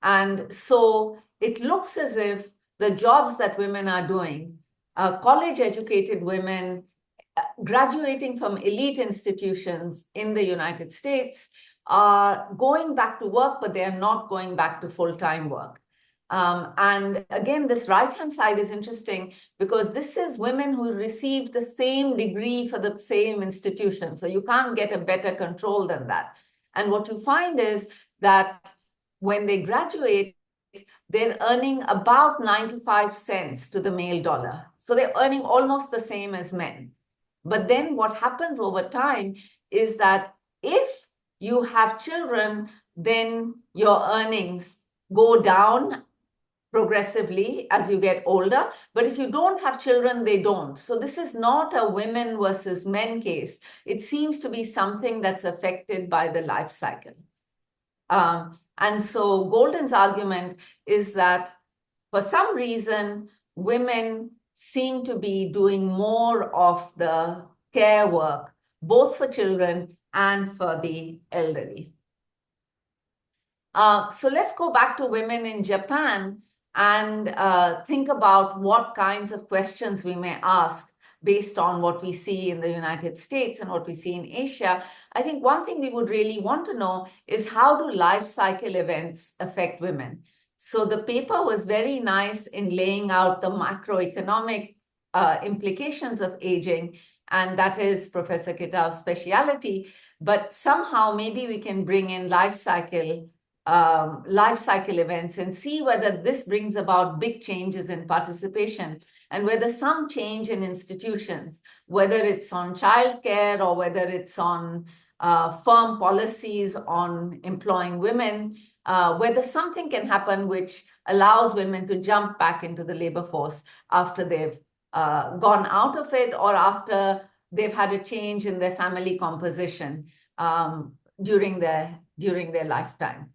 And so it looks as if the jobs that women are doing, college-educated women graduating from elite institutions in the United States are going back to work, but they are not going back to full-time work. And again, this right-hand side is interesting because this is women who received the same degree for the same institution. So you can't get a better control than that. And what you find is that when they graduate, they're earning about 95 cents to the male dollar. So they're earning almost the same as men. But then what happens over time is that if you have children, then your earnings go down progressively as you get older. But if you don't have children, they don't. So this is not a women versus men case. It seems to be something that's affected by the life cycle. And so Golden's argument is that for some reason, women seem to be doing more of the care work, both for children and for the elderly. So let's go back to women in Japan and think about what kinds of questions we may ask based on what we see in the United States and what we see in Asia. I think one thing we would really want to know is how do life cycle events affect women? So the paper was very nice in laying out the macroeconomic implications of aging, and that is Professor Kitao's specialty. But somehow maybe we can bring in life cycle events and see whether this brings about big changes in participation and whether some change in institutions, whether it's on childcare or whether it's on firm policies on employing women, whether something can happen which allows women to jump back into the labor force after they've gone out of it or after they've had a change in their family composition during their lifetime.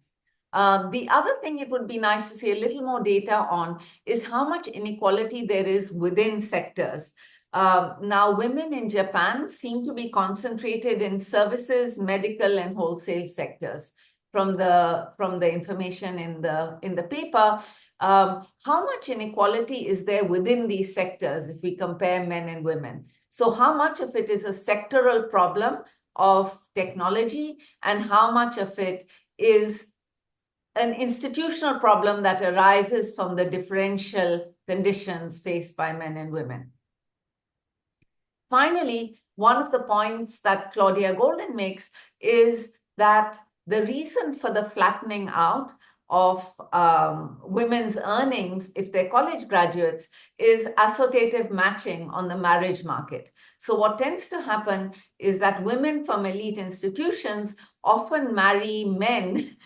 The other thing it would be nice to see a little more data on is how much inequality there is within sectors. Now, women in Japan seem to be concentrated in services, medical, and wholesale sectors. From the information in the paper, how much inequality is there within these sectors if we compare men and women? So how much of it is a sectoral problem of technology and how much of it is an institutional problem that arises from the differential conditions faced by men and women? Finally, one of the points that Claudia Golden makes is that the reason for the flattening out of women's earnings, if they're college graduates, is associative matching on the marriage market. So what tends to happen is that women from elite institutions often marry men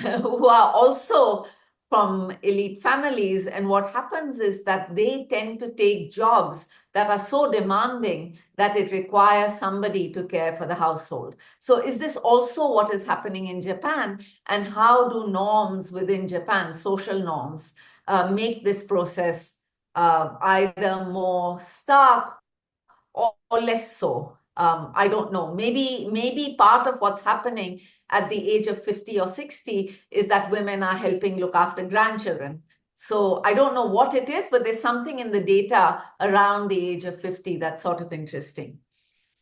who are also from elite families. And what happens is that they tend to take jobs that are so demanding that it requires somebody to care for the household. So is this also what is happening in Japan? And how do norms within Japan, social norms, make this process either more stark or less so? I don't know. Maybe part of what's happening at the age of 50 or 60 is that women are helping look after grandchildren. So I don't know what it is, but there's something in the data around the age of 50 that's sort of interesting.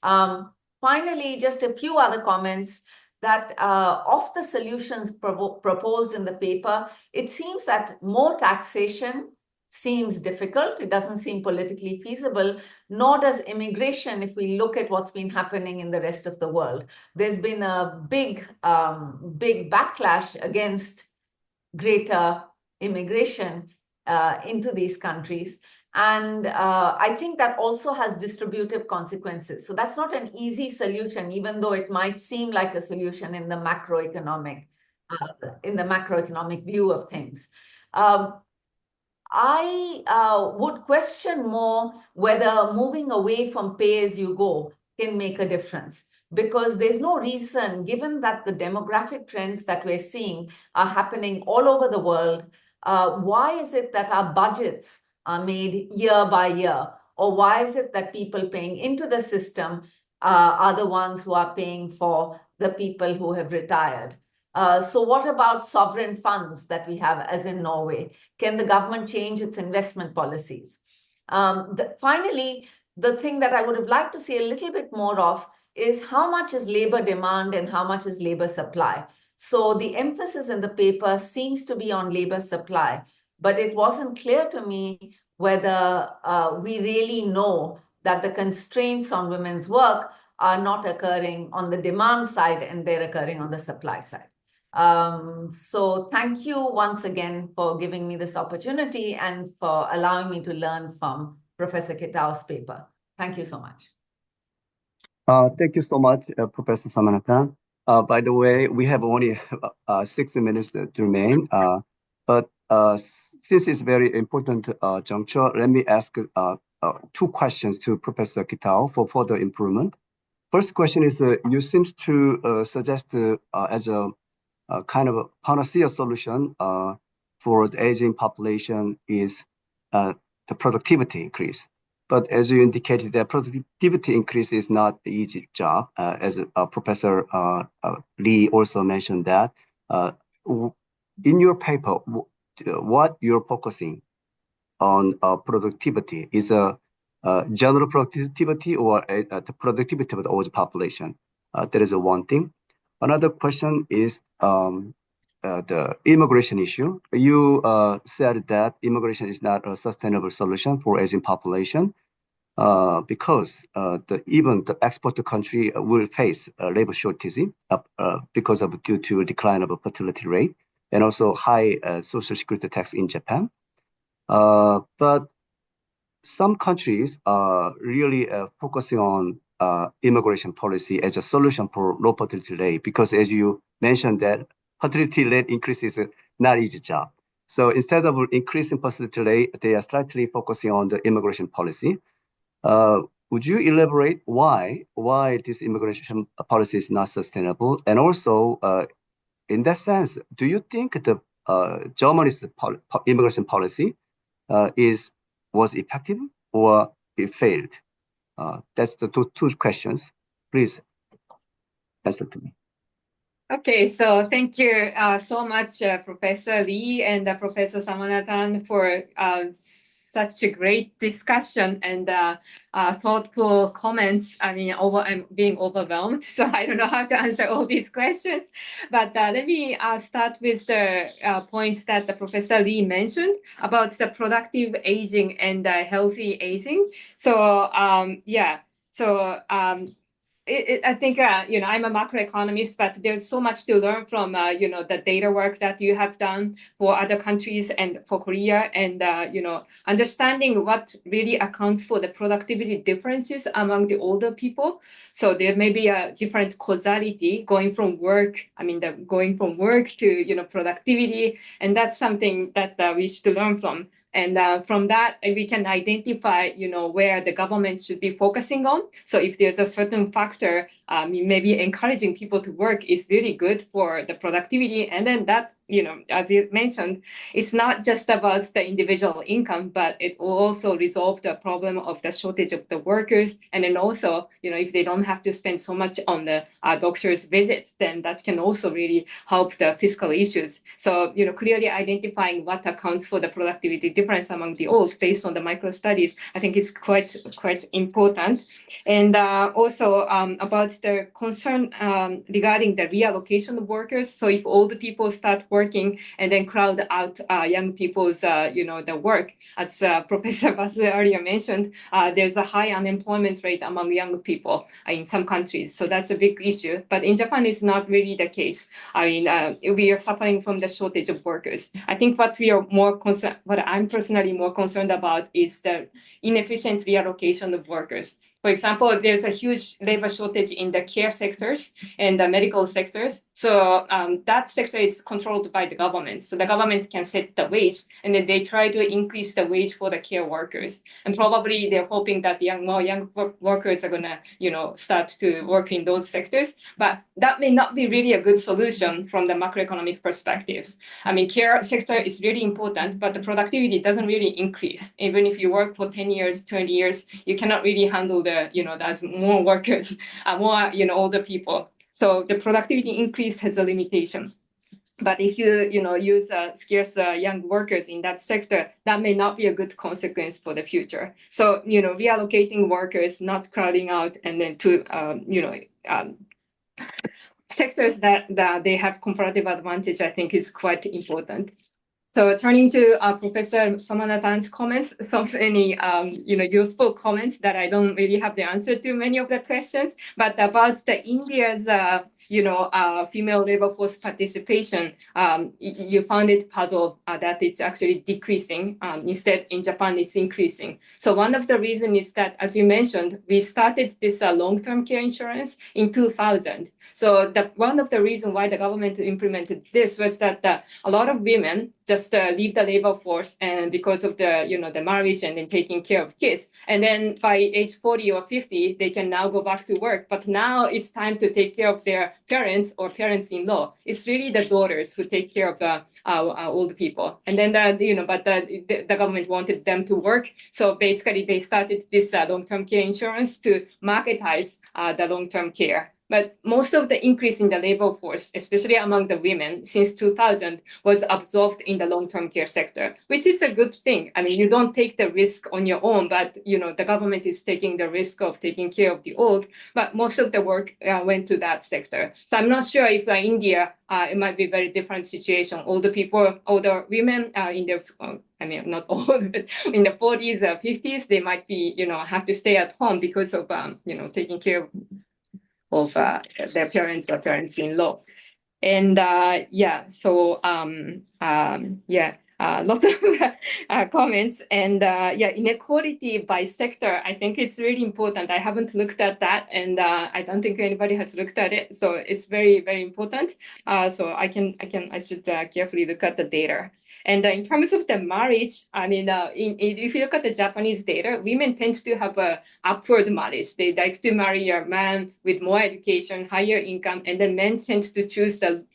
Finally, just a few other comments that of the solutions proposed in the paper, it seems that more taxation seems difficult. It doesn't seem politically feasible, nor does immigration if we look at what's been happening in the rest of the world. There's been a big backlash against greater immigration into these countries. And I think that also has distributive consequences. So that's not an easy solution, even though it might seem like a solution in the macroeconomic view of things. I would question more whether moving away from pay-as-you-go can make a difference, because there's no reason, given that the demographic trends that we're seeing are happening all over the world, why is it that our budgets are made year by year? Or why is it that people paying into the system are the ones who are paying for the people who have retired? So what about sovereign funds that we have, as in Norway? Can the government change its investment policies? Finally, the thing that I would have liked to see a little bit more of is how much is labor demand and how much is labor supply. So the emphasis in the paper seems to be on labor supply. but it wasn't clear to me whether we really know that the constraints on women's work are not occurring on the demand side and they're occurring on the supply side. So thank you once again for giving me this opportunity and for allowing me to learn from Professor Kitao's paper. Thank you so much. Thank you so much, Professor Somanathan. By the way, we have only 60 minutes to remain, but since it's very important juncture, let me ask two questions to Professor Kitao for further improvement. First question is, you seem to suggest as a kind of a panacea solution for the aging population is the productivity increase. But as you indicated, the productivity increase is not an easy job, as Professor Lee also mentioned that. In your paper, what you're focusing on productivity is a general productivity or the productivity of the older population. That is one thing. Another question is the immigration issue. You said that immigration is not a sustainable solution for aging population because even the exporter country will face labor shortage because of due to decline of fertility rate and also high social security tax in Japan. But some countries are really focusing on immigration policy as a solution for low fertility rate because, as you mentioned, that fertility rate increase is not easy job. So instead of increasing fertility rate, they are slightly focusing on the immigration policy. Would you elaborate why this immigration policy is not sustainable? And also, in that sense, do you think the Germany's immigration policy was effective or it failed? That's the two questions. Please answer to me. Okay, so thank you so much, Professor Lee and Professor Somanathan for such a great discussion and thoughtful comments. I mean, I'm being overwhelmed, so I don't know how to answer all these questions. But let me start with the points that the Professor Lee mentioned about the productive aging and healthy aging. So yeah, so I think, I'm a macroeconomist, but there's so much to learn from, the data work that you have done for other countries and for Korea and, understanding what really accounts for the productivity differences among the older people. So there may be a different causality going from work to, productivity. And that's something that we should learn from. And from that, we can identify, where the government should be focusing on. So if there's a certain factor, maybe encouraging people to work is really good for the productivity. And then that, as you mentioned, it's not just about the individual income, but it will also resolve the problem of the shortage of the workers. And then also, if they don't have to spend so much on the doctor's visit, then that can also really help the fiscal issues. So, clearly identifying what accounts for the productivity difference among the old based on the micro studies, I think is quite important. And also about the concern regarding the reallocation of workers. So if older people start working and then crowd out young people's, the work, as Professor Basu earlier mentioned, there's a high unemployment rate among young people in some countries. So that's a big issue. But in Japan, it's not really the case. I mean, we are suffering from the shortage of workers. I think what I'm personally more concerned about is the inefficient reallocation of workers. For example, there's a huge labor shortage in the care sectors and the medical sectors. So that sector is controlled by the government. So the government can set the wage, and then they try to increase the wage for the care workers. And probably they're hoping that more young workers are gonna, start to work in those sectors. But that may not be really a good solution from the macroeconomic perspectives. I mean, care sector is really important, but the productivity doesn't really increase. Even if you work for 10 years, 20 years, you cannot really handle there's more workers, more, older people. So the productivity increase has a limitation. But if you, use scarce young workers in that sector, that may not be a good consequence for the future. So, reallocating workers, not crowding out, and then to, sectors that they have comparative advantage, I think is quite important. So turning to Professor Somanathan's comments, so many useful comments that I don't really have the answer to many of the questions, but about the India's female labor force participation, you found it puzzle that it's actually decreasing. Instead, in Japan, it's increasing. So one of the reasons is that, as you mentioned, we started this long-term care insurance in 2000. So one of the reasons why the government implemented this was that a lot of women just leave the labor force, and because of the marriage and then taking care of kids, and then by age 40 or 50, they can now go back to work. But now it's time to take care of their parents or parents-in-law. It's really the daughters who take care of the old people. And then the government wanted them to work, so basically they started this long-term care insurance to marketize the long-term care. But most of the increase in the labor force, especially among the women since 2000, was absorbed in the long-term care sector, which is a good thing. I mean, you don't take the risk on your own, but the government is taking the risk of taking care of the old. But most of the work went to that sector. So I'm not sure if India, it might be a very different situation. Older women in their not all, but in the 40s or 50s, they might be, have to stay at home because of, taking care of their parents or parents-in-law. And lots of comments. And inequality by sector, I think it's really important. I haven't looked at that, and I don't think anybody has looked at it. So it's very, very important. So I should carefully look at the data. And in terms of the marriage, if you look at the Japanese data, women tend to have a upward marriage. They like to marry a man with more education, higher income, and then men tend to choose the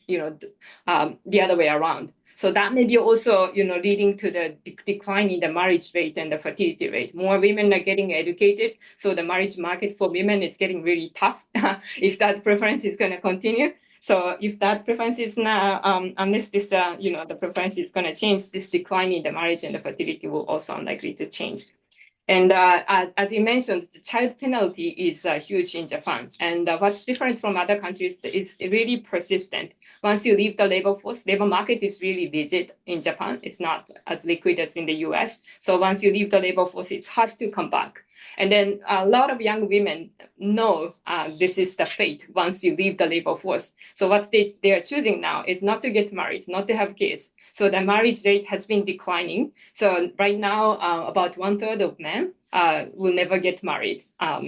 other way around. So that may be also, leading to the decline in the marriage rate and the fertility rate. More women are getting educated, so the marriage market for women is getting really tough if that preference is going to continue. So if that preference is not, unless this, the preference is going to change, this decline in the marriage and the fertility will also unlikely to change. And as you mentioned, the child penalty is huge in Japan. And what's different from other countries, it's really persistent. Once you leave the labor force, labor market is really rigid in Japan. It's not as liquid as in the US. So once you leave the labor force, it's hard to come back. And then a lot of young women know this is the fate once you leave the labor force. So what they are choosing now is not to get married, not to have kids. So the marriage rate has been declining. So right now, about 1/3 of men will never get married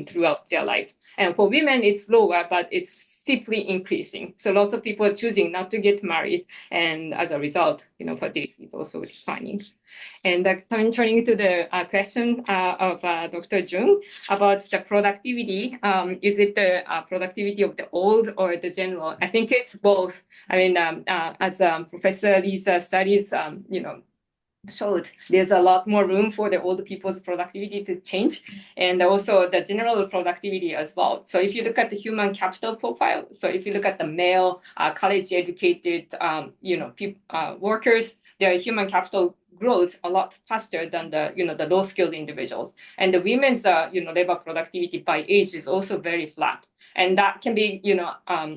throughout their life. And for women, it's lower, but it's steeply increasing. So lots of people are choosing not to get married. And as a result, fertility is also declining. And turning to the question of Dr. Jung about the productivity, is it the productivity of the old or the general? I think it's both. As Professor Lee's studies, showed, there's a lot more room for the older people's productivity to change, and also the general productivity as well. So if you look at the human capital profile, so if you look at the male college-educated workers, their human capital grows a lot faster than the low-skilled individuals. And the women's labor productivity by age is also very flat. And that can be,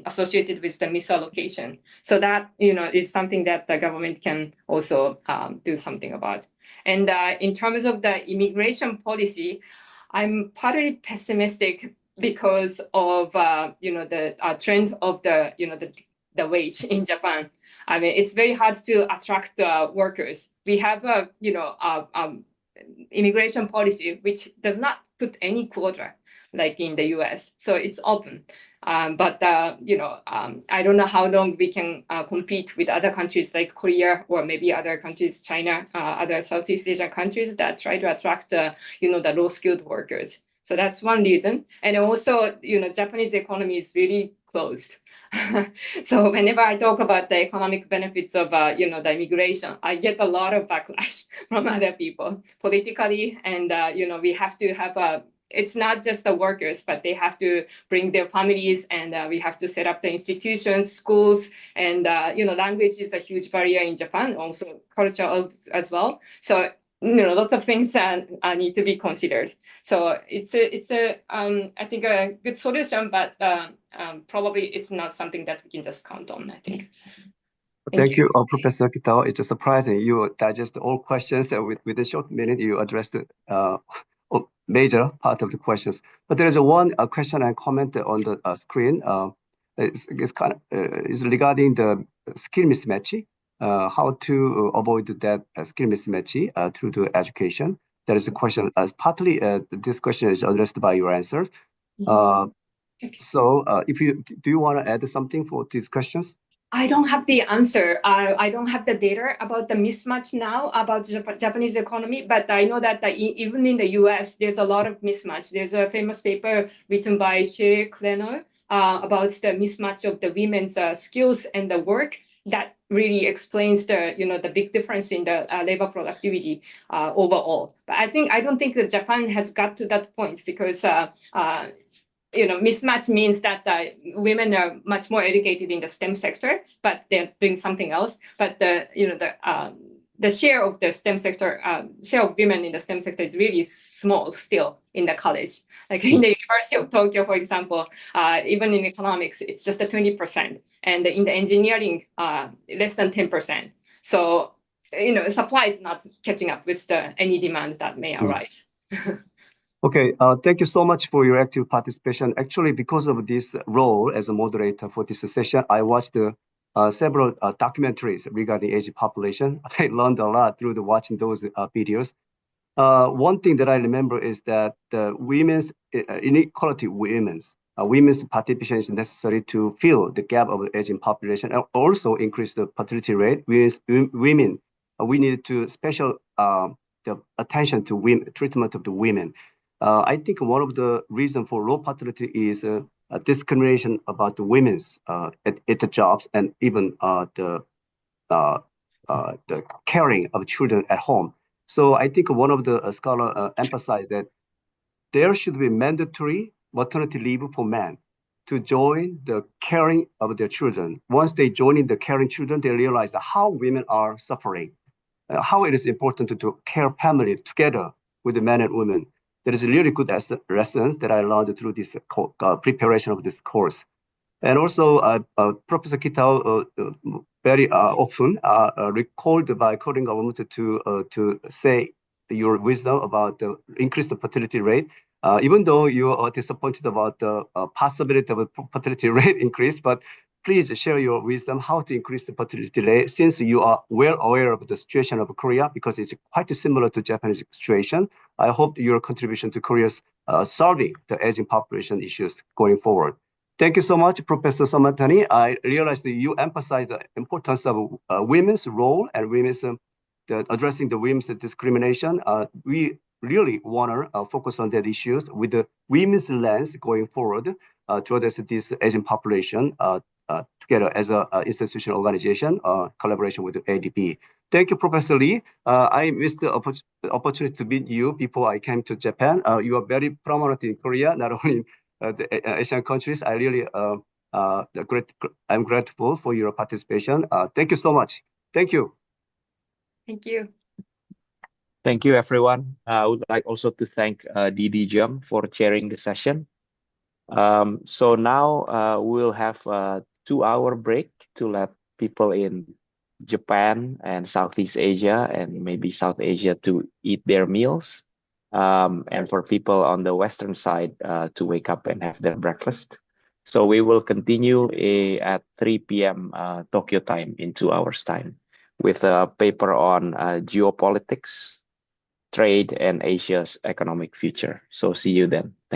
associated with the misallocation. So that, is something that the government can also do something about. And in terms of the immigration policy, I'm partly pessimistic because of, the trend of the wage in Japan. It's very hard to attract workers. We have a, immigration policy which does not put any quota like in the US. So it's open. But I don't know how long we can compete with other countries like Korea or maybe other countries, China, other Southeast Asian countries that try to attract the low-skilled workers. So that's one reason. And also, Japanese economy is really closed. So whenever I talk about the economic benefits of, the immigration, I get a lot of backlash from other people politically. And, we have to have it's not just the workers, but they have to bring their families, and we have to set up the institutions, schools, and language is a huge barrier in Japan, also culture as well. So lots of things need to be considered. So it's I think a good solution, but probably it's not something that we can just count on, I think. Thank you, Professor Kitao. It's surprising you digest all questions and with a short minute you addressed a major part of the questions. But there is one question and comment on the screen. It's kind of is regarding the skill mismatch. How to avoid that skill mismatch through the education. That is a question. As partly this question is addressed by your answers. So, if you do you want to add something for these questions? I don't have the answer. I don't have the data about the mismatch now about the Japanese economy, but I know that even in the US, there's a lot of mismatch. There's a famous paper written by Shea Klenner about the mismatch of the women's skills and the work that really explains the big difference in the labor productivity overall. But I don't think that Japan has got to that point because mismatch means that women are much more educated in the STEM sector, but they're doing something else. But the share of the STEM sector, share of women in the STEM sector is really small still in the college. Like in the University of Tokyo, for example, even in economics, it's just 20%, and in the engineering, less than 10%. So supply is not catching up with any demand that may arise. Okay, thank you so much for your active participation. Actually, because of this role as a moderator for this session, I watched several documentaries regarding Asian population. I learned a lot through watching those videos. One thing that I remember is that the women's inequality, women's participation is necessary to fill the gap of the aging population and also increase the fertility rate. Women, we need to special the attention to women, treatment of the women. I think one of the reasons for low fertility is a discrimination about the women's at the jobs and even the caring of children at home. So I think one of the scholars emphasized that there should be mandatory maternity leave for men to join the caring of their children. Once they join in the caring children, they realize how women are suffering, how it is important to care family together with the men and women. That is a really good lessons that I learned through this preparation of this course. And also, Professor Kitao very often recalled by calling government to say your wisdom about the increased fertility rate. Even though you are disappointed about the possibility of a fertility rate increase, but please share your wisdom how to increase the fertility rate, since you are well aware of the situation of Korea, because it's quite similar to Japanese situation. I hope your contribution to Korea's solving the aging population issues going forward. Thank you so much, Professor Somanathan. I realized that you emphasize the importance of women's role and women's addressing the women's discrimination. We really want to focus on that issues with the women's lens going forward to address this Asian population together as an institutional organization, collaboration with the ADBI. Thank you, Professor Lee. I missed the opportunity to meet you before I came to Japan. You are very prominent in Korea, not only in the Asian countries. I really I'm grateful for your participation. Thank you so much. Thank you. Thank you. Thank you, everyone. I would like also to thank Didi Jung for chairing the session. So now we'll have a 2-hour break to let people in Japan and Southeast Asia and maybe South Asia to eat their meals. And for people on the Western side to wake up and have their breakfast. So we will continue at 3 p.m. Tokyo time in 2 hours time with a paper on geopolitics, trade, and Asia's economic future. So see you then. Thank